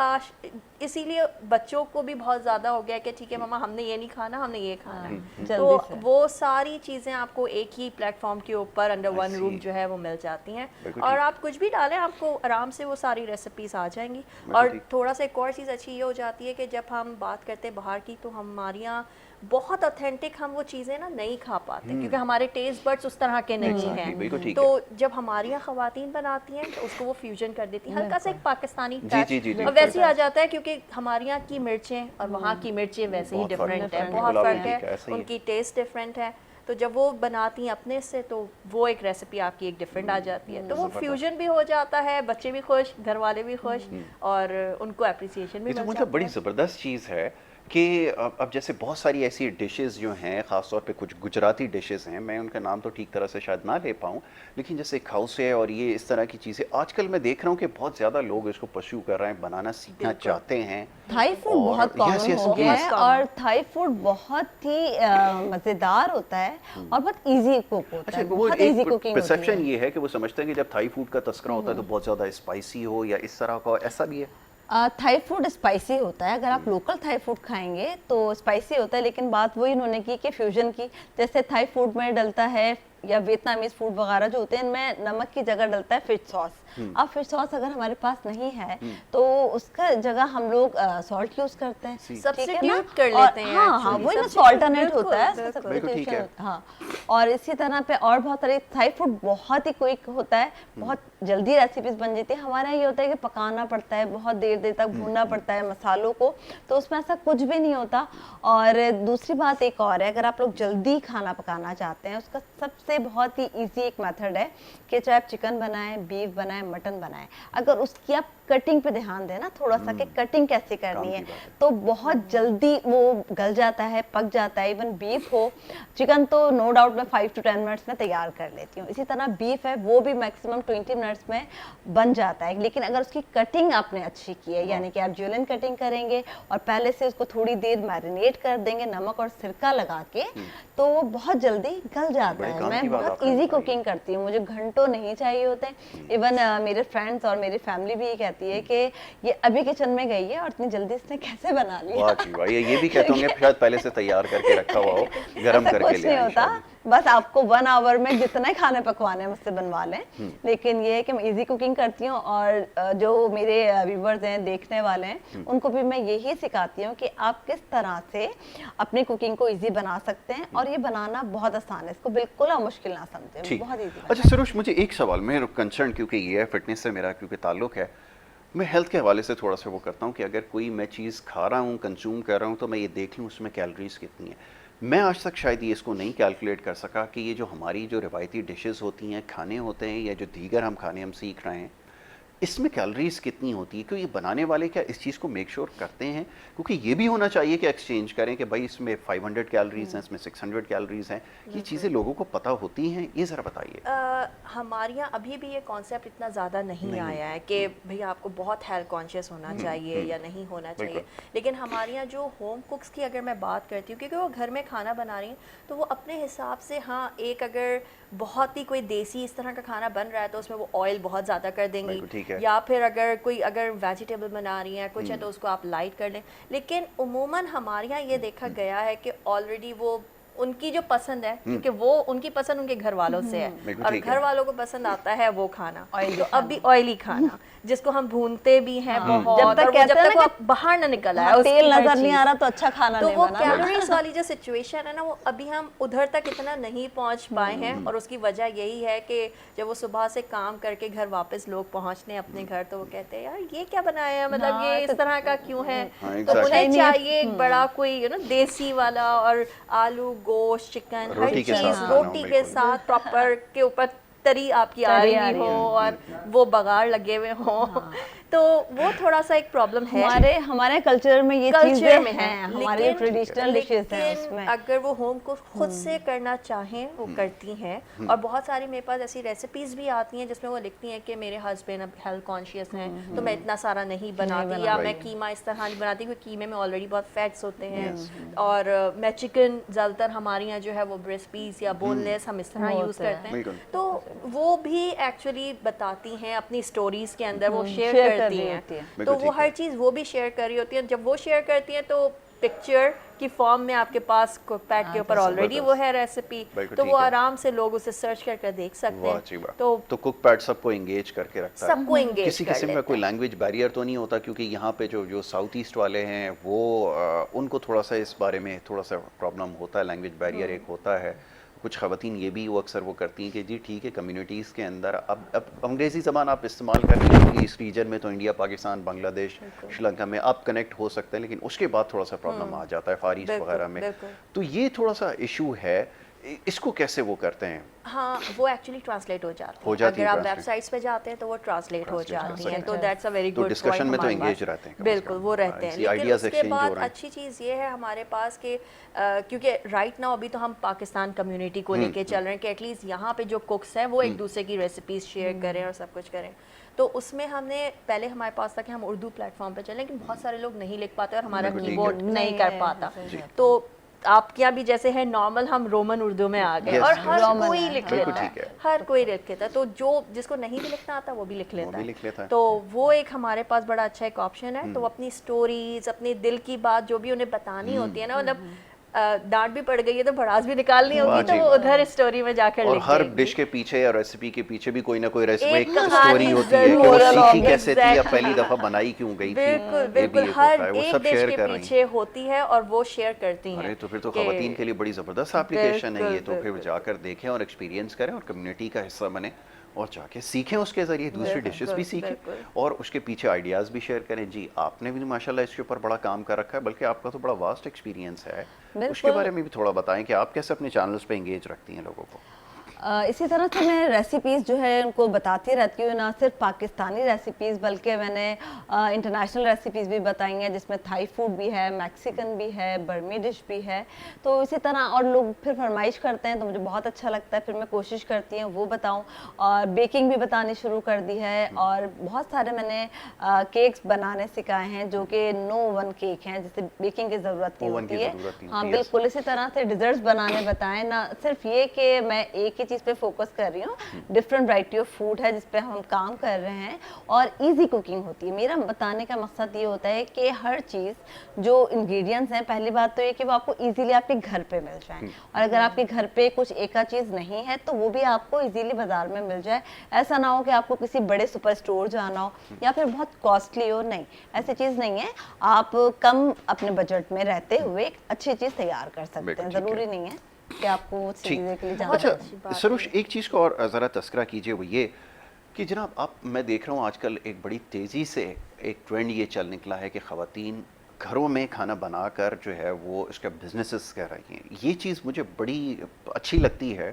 इसीलिए बच्चों को भी बहुत ज़्यादा हो गया कि ठीक है मम्मा हमने ये नहीं खाना, हमने ये खाना है। तो वो सारी चीज़ें आपको एक ही प्लेटफॉर्म के ऊपर अंडर वन रूफ जो है वो मिल जाती हैं, और आप कुछ भी डालें आपको आराम से वो सारी रेसिपीज़ आ जाएंगी। और थोड़ा सा एक और चीज़ अच्छी ये हो जाती है कि जब हम बात करते हैं बाहर की, तो हमारे यहाँ बहुत ऑथेंटिक हम वो चीज़ें ना नहीं खा पाते, क्योंकि हमारे टेस्ट बड्स उस तरह के नहीं हैं। तो जब हमारी यहाँ ख़वातीन बनाती हैं तो उसको वो फ्यूजन कर देती हैं, हल्का सा एक पाकिस्तानी टच, और वैसे ही आ जाता है, क्योंकि हमारे यहाँ की मिर्चें और वहाँ की मिर्चें वैसे ही डिफरेंट है, बहुत फ़र्क है, उनकी टेस्ट डिफरेंट है। तो जब वो बनाती हैं अपने से, तो वो एक रेसिपी आपकी एक डिफरेंट आ जाती है, तो वो फ्यूजन भी हो जाता है, बच्चे भी खुश, घर वाले भी खुश, और उनको अप्रिसिएशन भी मिलता है। मतलब बड़ी ज़बरदस्त चीज़ है کہ اب جیسے بہت ساری ایسی ڈشز جو ہیں، خاص طور پہ کچھ گجراتی ڈشز ہیں، میں ان کا نام تو ٹھیک طرح سے شاید نہ لے پاؤں، لیکن جیسے کھوسے اور یہ اس طرح کی چیزیں آج کل میں دیکھ رہا ہوں کہ بہت زیادہ لوگ اس کو پرسیو کر رہے ہیں، بنانا سیکھنا چاہتے ہیں. تھائی فوڈ بہت کامن ہو گیا ہے اور تھائی فوڈ بہت ہی مزیدار ہوتا ہے اور بہت ایزی کوک ہوتا ہے. بہت ایزی کوکنگ. پرسیپشن یہ ہے کہ وہ سمجھتے ہیں کہ جب تھائی فوڈ کا تذکرہ ہوتا ہے تو بہت زیادہ اسپائسی ہو یا اس طرح کا، ایسا بھی ہے؟ تھائی فوڈ اسپائسی ہوتا ہے. اگر آپ لوکل تھائی فوڈ کھائیں گے تو اسپائسی ہوتا ہے، لیکن بات وہی انہوں نے کی کہ فیوژن کی. جیسے تھائی فوڈ میں ڈلتا ہے یا ویتنامیز فوڈ وغیرہ جو ہوتے ہیں، ان میں نمک کی جگہ ڈلتا ہے فش ساس. اب فش ساس اگر ہمارے پاس نہیں ہے تو اس کا جگہ ہم لوگ سالٹ یوز کرتے ہیں، سبسٹیٹیوٹ کر لیتے ہیں. ہاں وہی نا، سالٹرنیٹ ہوتا ہے. ہاں، اور اسی طرح پہ اور بہت سارے تھائی فوڈ بہت ہی کوئک ہوتا ہے، بہت جلدی ریسیپیز بن جاتی ہے. ہمارا یہ ہوتا ہے کہ پکانا پڑتا ہے، بہت دیر تک بھوننا پڑتا ہے مسالوں کو، تو اس میں ایسا کچھ بھی نہیں ہوتا. اور دوسری بات ایک اور ہے، اگر آپ لوگ جلدی کھانا پکانا چاہتے ہیں، اس کا سب سے بہت ہی ایزی ایک میتھڈ ہے کہ چاہے آپ چکن بنائیں، بیف بنائیں، مٹن بنائیں، اگر اس کی آپ کٹنگ پہ دھیان دیں نا تھوڑا سا کہ کٹنگ کیسے کرنی ہے، تو بہت جلدی وہ گل جاتا ہے، پک جاتا ہے. ایون بیف ہو، چکن تو نو ڈاؤٹ میں 5 to 10 منٹس میں تیار کر لیتی ہوں. اسی طرح بیف ہے، وہ بھی میکسیمم 20 منٹس میں بن جاتا ہے. لیکن اگر اس کی کٹنگ آپ نے اچھی کی ہے، یعنی کہ آپ جولن کٹنگ کریں گے اور پہلے سے اس کو تھوڑی دیر میرینیٹ کر دیں گے نمک اور سرکہ لگا کے، تو وہ بہت جلدی گل جاتا ہے. میں بہت ایزی کوکنگ کرتی ہوں، مجھے گھنٹوں نہیں چاہیے ہوتے. ایون میرے فرینڈس اور میری فیملی بھی یہ کہتی ہے کہ یہ ابھی کچن میں گئی ہے اور اتنی جلدی اس نے کیسے بنا لیا. واہ جی واہ، یہ بھی کہتے ہوں گے شاید پہلے سے تیار کر کے رکھا ہوا ہو، گرم کر کے لے. نہیں ہوتا، بس آپ کو 1 آور میں جتنے کھانے پکوانے ہیں مجھ سے بنوا لیں. لیکن یہ ہے کہ میں ایزی کوکنگ کرتی ہوں اور جو میرے ویورز ہیں، دیکھنے والے ہیں، ان کو بھی میں یہی سکھاتی ہوں کہ آپ کس طرح سے اپنی کوکنگ کو ایزی بنا سکتے ہیں. اور یہ بنانا بہت آسان ہے، اس کو بالکل آپ مشکل نہ سمجھیں، بہت ایزی. اچھا سروش، مجھے ایک سوال، میں کنسرن کیونکہ یہ ہے، فٹنس سے میرا کیونکہ تعلق ہے، میں ہیلتھ کے حوالے سے تھوڑا سا وہ کرتا ہوں کہ اگر کوئی میں چیز کھا رہا ہوں، کنزیوم کر رہا ہوں، تو میں یہ دیکھ لوں اس میں کیلوریز کتنی ہیں. میں آج تک شاید یہ اس کو نہیں کیلکولیٹ کر سکا کہ یہ جو ہماری جو روایتی ڈشز ہوتی ہیں، کھانے ہوتے ہیں، یا جو دیگر ہم کھانے ہم سیکھ رہے ہیں، اس میں کیلوریز کتنی ہوتی ہے. کہ یہ بنانے والے کیا اس چیز کو میک شور کرتے ہیں؟ کیونکہ یہ بھی ہونا چاہیے کہ ایکسچینج کریں کہ بھائی اس میں 500 کیلوریز ہیں، اس میں 600 کیلوریز ہیں. یہ چیزیں لوگوں کو پتہ ہوتی ہیں؟ یہ ذرا بتائیے. ہمارے یہاں ابھی بھی یہ کانسیپٹ اتنا زیادہ نہیں آیا ہے کہ بھئی آپ کو بہت ہیلتھ کانشیس ہونا چاہیے یا نہیں ہونا چاہیے. لیکن ہمارے یہاں جو ہوم کوکس کی اگر میں بات کرتی ہوں، کیونکہ وہ گھر میں کھانا بنا رہی ہیں، تو وہ اپنے حساب سے، ہاں ایک اگر بہت ہی کوئی دیسی اس طرح کا کھانا بن رہا ہے تو اس میں وہ آئل بہت زیادہ کر دیں گی، یا پھر اگر ویجیٹیبل بنا رہی ہیں کچھ ہے تو اس کو آپ لائٹ کر لیں. لیکن عموماً ہمارے یہاں یہ دیکھا گیا ہے کہ آلریڈی وہ ان کی جو پسند ہے، کیونکہ وہ ان کی پسند ان کے گھر والوں سے ہے، اور گھر والوں کو پسند آتا ہے وہ کھانا، تو اب بھی آئلی کھانا جس کو ہم بھونتے بھی ہیں بہت، جب تک وہ باہر نہ نکل آئے، تیل نظر نہیں آ رہا تو اچھا کھانا نہیں بنا. تو وہ کیلوریز والی جو سچویشن ہے نا، وہ ابھی ہم ادھر تک اتنا نہیں پہنچ پائے ہیں. اور اس کی وجہ یہی ہے کہ جب وہ صبح سے کام کر کے گھر واپس لوگ پہنچنے اپنے گھر، تو وہ کہتے ہیں یار یہ کیا بنایا ہے، مطلب یہ اس طرح کا کیوں ہے. تو انہیں چاہیے ایک بڑا کوئی دیسی والا، اور آلو، گوشت، چکن، ہر چیز روٹی کے ساتھ پراپر کے اوپر تری آپ کی آ رہی ہو اور وہ بغار لگے ہوئے ہوں. تو وہ تھوڑا سا ایک پرابلم ہے ہمارے کلچر میں، یہ چیزیں ہیں ہمارے ٹریڈیشنل ڈشز ہیں. اس میں اگر وہ ہوم کو خود سے کرنا چاہیں وہ کرتی ہیں. اور بہت ساری میرے پاس ایسی ریسیپیز بھی آتی ہیں جس میں وہ لکھتی ہیں کہ میرے ہسبینڈ اب ہیلتھ کانشیس ہیں تو میں اتنا سارا نہیں بناتی، یا میں قیمہ اس طرح نہیں بناتی کیونکہ قیمے میں آلریڈی بہت فیٹس ہوتے ہیں. اور میں چکن زیادہ تر ہمارے یہاں جو ہے وہ بریسٹ پیس یا بون لیس ہم اس طرح یوز کرتے ہیں. تو وہ بھی ایکچولی بتاتی ہیں اپنی سٹوریز کے اندر، وہ شیئر کرتی ہیں. تو وہ ہر چیز وہ بھی شیئر کر رہی ہوتی ہیں. جب وہ شیئر کرتی ہیں تو پکچر کی فارم میں آپ کے پاس کوک پیڈ کے اوپر آلریڈی وہ ہے ریسیپی، تو وہ آرام سے لوگ اسے سرچ کر کے دیکھ سکتے ہیں. تو کوک پیڈ سب کو انگیج کر کے رکھتا ہے، سب کو انگیج. کسی قسم کا کوئی لینگویج بیریئر تو نہیں ہوتا؟ کیونکہ یہاں پہ جو ساؤتھ ایسٹ والے ہیں وہ ان کو تھوڑا سا اس بارے میں تھوڑا سا پرابلم ہوتا ہے، لینگویج بیریئر ایک ہوتا ہے. کچھ خواتین یہ بھی وہ اکثر وہ کرتی ہیں کہ جی ٹھیک ہے کمیونٹیز کے اندر اب انگریزی زبان آپ استعمال کر رہی ہیں اس ریجن میں، تو انڈیا، پاکستان، بنگلہ دیش، شری لنکا میں آپ کنیکٹ ہو سکتے ہیں، لیکن اس کے بعد تھوڑا سا پرابلم آ جاتا ہے فار ایسٹ وغیرہ میں. تو یہ تھوڑا سا ایشو ہے. اس کو کیسے وہ کرتے ہیں؟ ہاں وہ ایکچولی ٹرانسلیٹ ہو جاتی ہے، اگر آپ ویب سائٹس پہ جاتے ہیں تو وہ ٹرانسلیٹ ہو جاتی ہیں، تو that's a very good discussion میں تو انگیج رہتے ہیں، بالکل وہ رہتے ہیں. لیکن اس کے بعد اچھی چیز یہ ہے ہمارے پاس کہ کیونکہ رائٹ ناؤ ابھی تو ہم پاکستان کمیونٹی کو لے کے چل رہے ہیں کہ ایٹ لیسٹ یہاں پہ جو کوکس ہیں وہ ایک دوسرے کی ریسیپیز شیئر کریں اور سب کچھ کریں. تو اس میں ہم نے پہلے ہمارے پاس تھا کہ ہم اردو پلیٹ فارم پہ چلیں، لیکن بہت سارے لوگ نہیں لکھ پاتے اور ہمارا کی بورڈ نہیں کر پاتا. تو آپ کے یہاں بھی جیسے ہے نارمل ہم رومن اردو میں آ گئے اور ہر کوئی لکھ لیتا ہے، ہر کوئی لکھ لیتا ہے. تو جو جس کو نہیں بھی لکھنا آتا وہ بھی لکھ لیتا ہے. تو وہ ایک ہمارے پاس بڑا اچھا ایک آپشن ہے. تو اپنی سٹوریز، اپنی دل کی بات جو بھی انہیں بتانی ہوتی ہے نا، مطلب ڈانٹ بھی پڑ گئی ہے تو بھڑاس بھی نکالنی ہوگی تو وہ ادھر اسٹوری میں جا کر لکھ دیں گے. اور ہر ڈش کے پیچھے یا ریسیپی کے پیچھے بھی کوئی نہ کوئی ایک اسٹوری ہوتی ہے کہ وہ سیکھی کیسے تھی یا پہلی دفعہ بنائی کیوں گئی تھی. بالکل بالکل، ہر ایک ڈش کے پیچھے ہوتی ہے اور وہ شیئر کرتی ہیں. تو پھر تو خواتین کے لیے بڑی زبردست ایپلیکیشن ہے یہ. تو پھر جا کر دیکھیں اور ایکسپیرینس کریں اور کمیونٹی کا حصہ بنیں اور جا کے سیکھیں، اس کے ذریعے دوسری ڈشز بھی سیکھیں اور اس کے پیچھے آئیڈیاز بھی شیئر کریں. جی آپ نے بھی ماشاءاللہ اس کے اوپر بڑا کام کر رکھا ہے، بلکہ آپ کا تو بڑا واسٹ ایکسپیرینس ہے. اس کے بارے میں بھی تھوڑا بتائیں کہ آپ کیسے اپنے چینلز پہ انگیج رکھتی ہیں لوگوں کو. اسی طرح سے میں ریسیپیز جو ہے ان کو بتاتی رہتی ہوں، نہ صرف پاکستانی ریسیپیز بلکہ میں نے انٹرنیشنل ریسیپیز بھی بتائی ہیں، جس میں تھائی فوڈ بھی ہے، میکسیکن بھی ہے، برمی ڈش بھی ہے. تو اسی طرح اور لوگ پھر فرمائش کرتے ہیں تو مجھے بہت اچھا لگتا ہے، پھر میں کوشش کرتی ہوں وہ بتاؤں. اور بیکنگ بھی بتانی شروع کر دی ہے، اور بہت سارے میں نے کیکس بنانے سکھائے ہیں جو کہ نو اوون کیک ہیں، جسے بیکنگ کی ضرورت نہیں ہوتی ہے. ہاں بالکل. اسی طرح سے ڈیزرٹس بنانے بتائیں، نہ صرف یہ کہ میں ایک چیز پہ فوکس کر رہی ہوں، ڈفرنٹ ورائٹی آف فوڈ ہے جس پہ ہم کام کر رہے ہیں اور ایزی کوکنگ ہوتی ہے. میرا بتانے کا مقصد یہ ہوتا ہے کہ ہر چیز جو انگریڈینٹس ہیں، پہلی بات تو یہ کہ وہ آپ کو ایزیلی آپ کے گھر پہ مل جائیں، اور اگر آپ کے گھر پہ کچھ ایک چیز نہیں ہے تو وہ بھی آپ کو ایزیلی بازار میں مل جائے. ایسا نہ ہو کہ آپ کو کسی بڑے سپر اسٹور جانا ہو یا پھر بہت کاسٹلی ہو. نہیں، ایسی چیز نہیں ہے. آپ کم اپنے بجٹ میں رہتے ہوئے ایک اچھی چیز تیار کر سکتے ہیں. ضروری نہیں ہے کہ آپ کو چیزیں کے لیے جانا. اچھا سروش، ایک چیز کو اور ذرا تذکرہ کیجئے، وہ یہ کہ جناب میں دیکھ رہا ہوں آج کل ایک بڑی تیزی سے ایک ٹرینڈ یہ چل نکلا ہے کہ خواتین گھروں میں کھانا بنا کر جو ہے وہ اس کا بزنسز کر رہی ہیں. یہ چیز مجھے بڑی اچھی لگتی ہے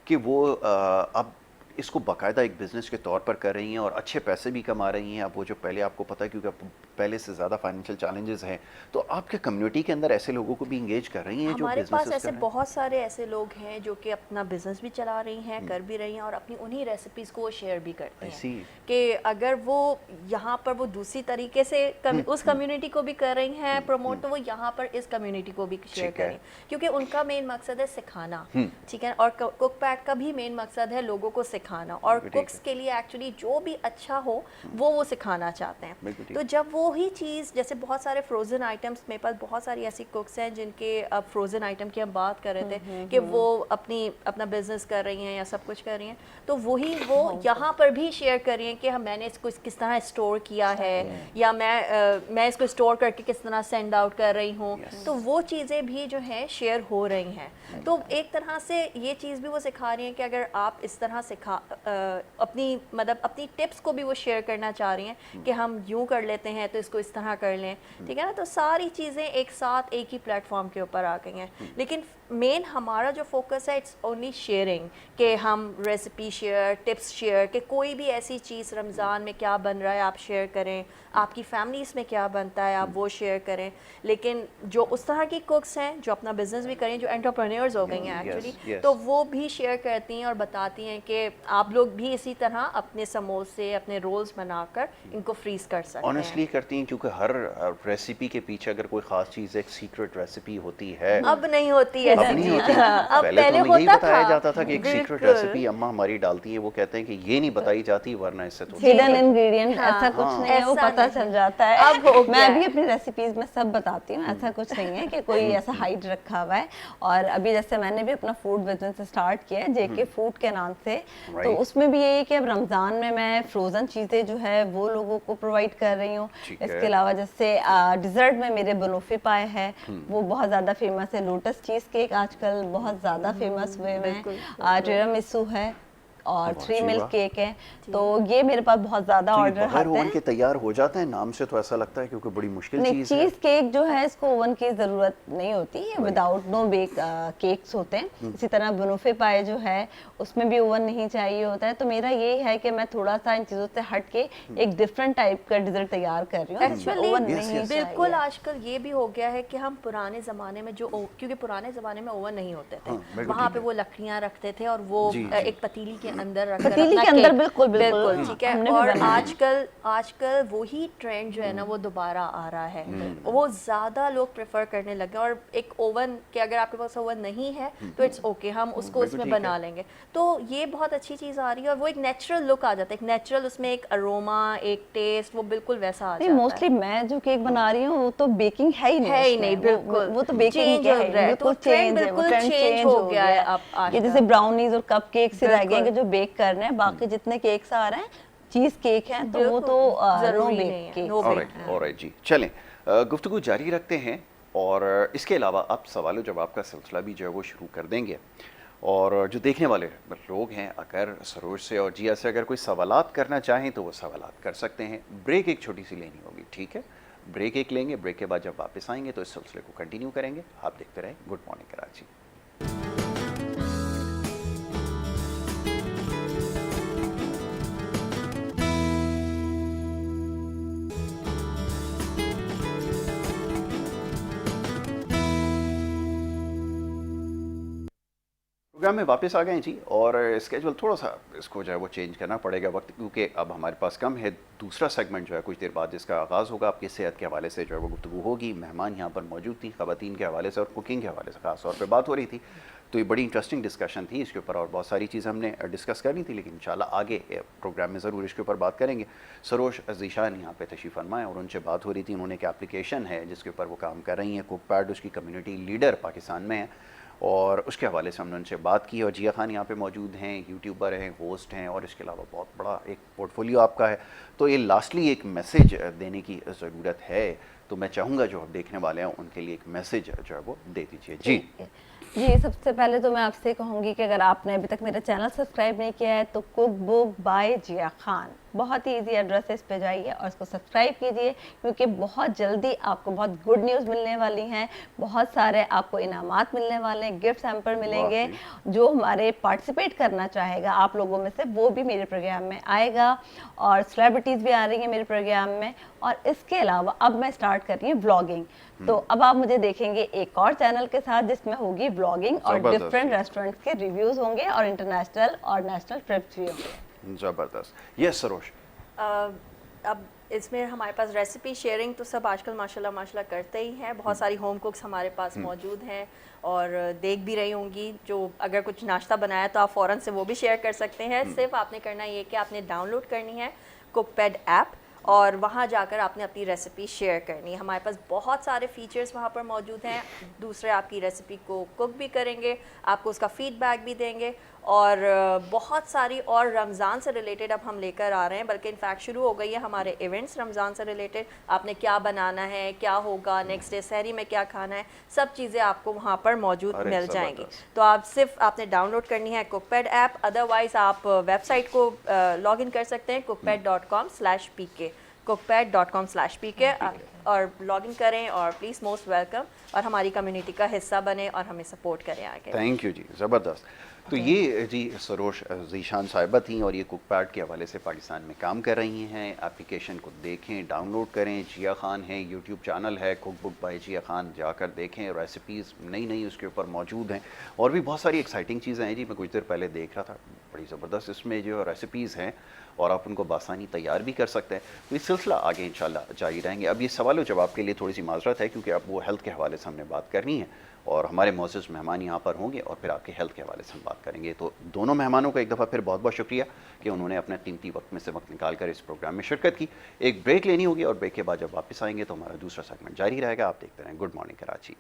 کہ وہ اب اس کو باقاعدہ ایک بزنس کے طور پر کر رہی ہیں اور اچھے پیسے بھی کما رہی ہیں. اب وہ جو پہلے آپ کو پتہ ہے کیونکہ پہلے سے زیادہ فائنینشیل چیلنجز ہیں، تو آپ کے کمیونٹی کے اندر ایسے لوگوں کو بھی انگیج کر رہی ہیں جو ہمارے پاس ایسے کر رہے ہیں؟ بہت سارے ایسے لوگ ہیں جو کہ اپنا بزنس بھی چلا رہی ہیں، کر بھی رہی ہیں، اور اپنی انہی ریسیپیز کو شیئر بھی کرتے ہیں کہ اگر وہ یہاں پر وہ دوسری طریقے سے اس کمیونٹی کو بھی کر رہی ہیں پروموٹ، تو وہ یہاں پر اس کمیونٹی کو بھی شیئر کریں، کیونکہ ان کا مین مقصد ہے سکھانا. ٹھیک ہے. اور کوک پیڈ کا بھی مین مقصد ہے لوگوں کو سکھانا، اور کوکس کے لیے ایکچولی جو بھی اچھا ہو وہ سکھانا چاہتے ہیں. تو جب وہی چیز، جیسے بہت سارے فروزن آئٹمس، میرے پاس بہت ساری ایسی کوکس ہیں جن کے اب فروزن آئٹم کی ہم بات کر رہے تھے کہ وہ اپنا بزنس کر رہی ہیں یا سب کچھ کر رہی ہیں، تو وہی وہ یہاں پر بھی شیئر کر رہی ہیں کہ میں نے اس کو کس طرح اسٹور کیا ہے، یا میں اس کو اسٹور کر کے کس طرح سینڈ آؤٹ کر رہی ہوں. تو وہ چیزیں بھی جو ہیں شیئر ہو رہی ہیں. تو ایک طرح سے یہ چیز بھی وہ سکھا رہی ہیں کہ اگر آپ اس طرح اپنی ٹپس کو بھی وہ شیئر کرنا چاہ رہی ہیں کہ ہم یوں کر لیتے ہیں تو اس کو اس طرح کر لیں. ٹھیک ہے نا. تو ساری چیزیں ایک ساتھ ایک ہی پلیٹ فارم کے اوپر آ گئی ہیں. لیکن مین ہمارا جو فوکس ہے اٹس اونلی شیئرنگ، کہ ہم ریسیپی شیئر، ٹپس شیئر، کہ کوئی بھی ایسی چیز رمضان میں کیا بن رہا ہے آپ شیئر کریں، آپ کی فیملیز میں کیا بنتا ہے آپ وہ شیئر کریں. لیکن جو اس طرح کی کوکس ہیں جو اپنا بزنس بھی کریں، جو انٹرپرینیورز ہو گئی ہیں ایکچولی، تو وہ بھی شیئر کرتی ہیں اور بتاتی ہیں کہ آپ لوگ بھی اسی طرح اپنے سموسے، اپنے رولز بنا کر ان کو فریز کر سکتے ہیں. آنیسٹلی کرتی ہیں، کیونکہ ہر ریسیپی کے پیچھے اگر کوئی خاص چیز ایک سیکرٹ ریسیپی ہوتی ہے. اب نہیں ہوتی ہے. پہلے تو ہمیں یہی بتایا جاتا تھا کہ ایک سیکرٹ ریسیپی اماں ہماری ڈالتی ہیں، وہ کہتے ہیں کہ یہ نہیں بتائی جاتی ورنہ اس سے تو ہڈن انگریڈینٹ ایسا کچھ نہیں ہے، وہ پتہ چل جاتا ہے. میں بھی اپنی ریسیپیز میں سب بتاتی ہوں، ایسا کچھ نہیں ہے کہ کوئی ایسا ہائڈ رکھا ہوا ہے. اور ابھی جیسے میں نے بھی اپنا فوڈ بزنس اسٹارٹ کیا ہے JK فوڈ کے نام سے، تو اس میں بھی یہی کہ اب رمضان میں فروزن چیزیں جو ہے وہ لوگوں کو پرووائڈ کر رہی ہوں. اس کے علاوہ جیسے ڈیزرٹ میں میرے بنوفی پائے ہے، وہ بہت زیادہ فیمس ہے. لوٹس چیز کیک آج کل بہت زیادہ فیمس ہوئے ہیں. ٹیرامسو ہے. और 3 मिल्क केक है। तो ये मेरे पास बहुत ज़्यादा ऑर्डर आते हैं। ओवन के तैयार हो जाते हैं? नाम से तो ऐसा लगता है क्योंकि बड़ी मुश्किल चीज़ है। चीज़ केक जो है इसको ओवन की ज़रूरत नहीं होती है, विदाउट नो बेक केक्स होते हैं। इसी तरह बनूफे पाए जो है उसमें भी ओवन नहीं चाहिए होता है। तो मेरा यही है कि मैं थोड़ा सा इन चीज़ों से हट के एक डिफरेंट टाइप का डिज़र्ट तैयार कर रही हूँ। एक्चुअली बिल्कुल आजकल ये भी हो गया है कि हम पुराने ज़माने में जो क्योंकि पुराने ज़माने में ओवन नहीं होते थे, वहाँ पे वो लकड़ियाँ रखते थे और वो एक पतीली के अंदर रख पतीली के अंदर बिल्कुल बिल्कुल ठीक है। और आजकल वही ट्रेंड जो है ना वो दोबारा आ रहा है, वो ज़्यादा लोग प्रेफर करने लगे। और एक ओवन के अगर आपके पास ओवन नहीं है तो इट्स ओके, हम उसको उसमें बना लेंगे। तो ये बहुत अच्छी चीज़ आ रही है और वो एक नेचुरल लुक आ जाता है, एक नेचुरल उसमें एक अरोमा, एक टेस्ट, वो बिल्कुल वैसा आ जाता है। मोस्टली मैं जो केक बना रही हूँ वो तो बेकिंग है ही नहीं, बिल्कुल वो तो बेकिंग है, बिल्कुल चेंज हो गया है अब। ये जैसे ब्राउनीज और कप केक से रह गए कि जो बेक कर रहे हैं, बाकी जितने केक्स आ रहे हैं चीज केक हैं तो वो तो जरूरी नहीं है। ऑलराइट जी, चलें गुफ्तगू जारी रखते हैं और इसके अलावा अब सवाल जवाब का सिलसिला भी जो है वो शुरू कर देंगे। और जो देखने वाले लोग हैं अगर सरोज से और जिया से अगर कोई सवालात करना चाहें तो वो सवालात कर सकते हैं। ब्रेक एक छोटी सी लेनी होगी, ठीक है? ब्रेक एक लेंगे, ब्रेक के बाद जब वापस आएंगे तो इस सिलसिले को कंटिन्यू करेंगे। आप देखते रहें गुड मॉर्निंग कराची। प्रोग्राम में वापस आ गए जी और स्केजुअल थोड़ा सा इसको जो है वो चेंज करना पड़ेगा वक्त, क्योंकि अब हमारे पास कम है। दूसरा सेगमेंट जो है कुछ देर बाद जिसका आगाज़ होगा आपकी सेहत के हवाले से जो है वो गुफ्तगू होगी। मेहमान यहाँ पर मौजूद थी, ख़वातीन के हवाले से और कुकिंग के हवाले से ख़ास तौर पर बात हो रही थी। तो ये बड़ी इंटरेस्टिंग डिस्कशन थी इसके ऊपर और बहुत सारी चीज़ें हमने डिस्कस करनी थी, लेकिन इंशाल्लाह आगे प्रोग्राम में ज़रूर इसके ऊपर बात करेंगे। सरोज ज़ीशान यहाँ पे तशरीफ़ फरमाएं और उनसे बात हो रही थी। उन्होंने एक एप्लीकेशन है जिसके ऊपर वो काम कर रही हैं, कुकपैड, उसकी कम्युनिटी लीडर पाकिस्तान में है और उसके हवाले से हमने उनसे बात की। और जिया खान यहाँ पे मौजूद हैं, यूट्यूबर हैं, होस्ट हैं और इसके अलावा बहुत बड़ा एक पोर्टफोलियो आपका है। तो ये लास्टली एक मैसेज देने की ज़रूरत है, तो मैं चाहूँगा जो देखने वाले हैं उनके लिए एक मैसेज जो है वो दे दीजिए। जी, सबसे पहले तो मैं आपसे कहूँगी कि अगर आपने अभी तक मेरा चैनल सब्सक्राइब नहीं किया है तो cook book by Zia Khan, बहुत ही इजी एड्रेस है, इस पे जाइए और इसको सब्सक्राइब कीजिए क्योंकि बहुत जल्दी आपको बहुत गुड न्यूज़ मिलने वाली हैं। बहुत सारे आपको इनामात मिलने वाले हैं, गिफ्ट हैम्पर मिलेंगे। जो हमारे पार्टिसिपेट करना चाहेगा आप लोगों में से वो भी मेरे प्रोग्राम में आएगा और सेलिब्रिटीज़ भी आ रही हैं मेरे प्रोग्राम में। और इसके अलावा अब मैं स्टार्ट कर रही हूँ ब्लॉगिंग। तो अब आप मुझे देखेंगे एक और चैनल के साथ जिसमें होगी ब्लॉगिंग और डिफरेंट रेस्टोरेंट्स के रिव्यूज़ होंगे और इंटरनेशनल और नेशनल ट्रिप्स भी होंगे। ज़बरदस्त। यस सरोज, अब इसमें हमारे पास रेसिपी शेयरिंग तो सब आजकल माशाल्लाह करते ही हैं। बहुत सारी होम कुक्स हमारे पास मौजूद हैं और देख भी रही होंगी। जो अगर कुछ नाश्ता बनाया तो आप फ़ौरन से वो भी शेयर कर सकते हैं। सिर्फ आपने करना ये कि आपने डाउनलोड करनी है कुकपैड ऐप और वहाँ जाकर आपने अपनी रेसिपी शेयर करनी है। हमारे पास बहुत सारे फीचर्स वहाँ पर मौजूद हैं। दूसरे आपकी रेसिपी को कुक भी करेंगे, आपको उसका फीडबैक भी देंगे और बहुत सारी और रमज़ान से रिलेटेड अब हम लेकर आ रहे हैं, बल्कि इनफैक्ट शुरू हो गई है हमारे इवेंट्स रमज़ान से रिलेटेड। आपने क्या बनाना है, क्या होगा नेक्स्ट डे, सहरी में क्या खाना है, सब चीज़ें आपको वहाँ पर मौजूद मिल जाएंगी। तो आप सिर्फ आपने डाउनलोड करनी है कुकपैड ऐप, अदरवाइज़ आप वेबसाइट को लॉग इन कर सकते हैं cookpad.com/pk cookpad.com/pk और लॉग इन करें और प्लीज़ मोस्ट वेलकम और हमारी कम्युनिटी का हिस्सा बने और हमें सपोर्ट करें आगे। थैंक यू जी, ज़बरदस्त। तो ये जी सरोज ज़ीशान साहिबा थी और ये कुकपैड के हवाले से पाकिस्तान में काम कर रही हैं। एप्लीकेशन को देखें, डाउनलोड करें। जिया खान है, यूट्यूब चैनल है cook book by Zia Khan, जाकर देखें। रेसिपीज़ नई नई उसके ऊपर मौजूद हैं और भी बहुत सारी एक्साइटिंग चीज़ें हैं जी। मैं कुछ देर पहले देख रहा था, बड़ी ज़बरदस्त इसमें जो रेसिपीज़ हैं और आप उनको बासानी तैयार भी कर सकते हैं। तो इस सिलसिला आगे इंशाल्लाह जारी रहेंगे। अब ये सवाल जवाब के लिए थोड़ी सी माजरत है क्योंकि अब वो हेल्थ के हवाले से हमने बात करनी है और हमारे मोअज़्ज़ज़ मेहमान यहाँ पर होंगे और फिर आपके हेल्थ के हवाले से हम बात करेंगे। तो दोनों मेहमानों का एक दफ़ा फिर बहुत बहुत शुक्रिया कि उन्होंने अपने कीमती वक्त में से वक्त निकाल कर इस प्रोग्राम में शिरकत की। एक ब्रेक लेनी होगी और ब्रेक के बाद जब वापस आएंगे तो हमारा दूसरा सेगमेंट जारी रहेगा। आप देखते रहें गुड मॉर्निंग कराची।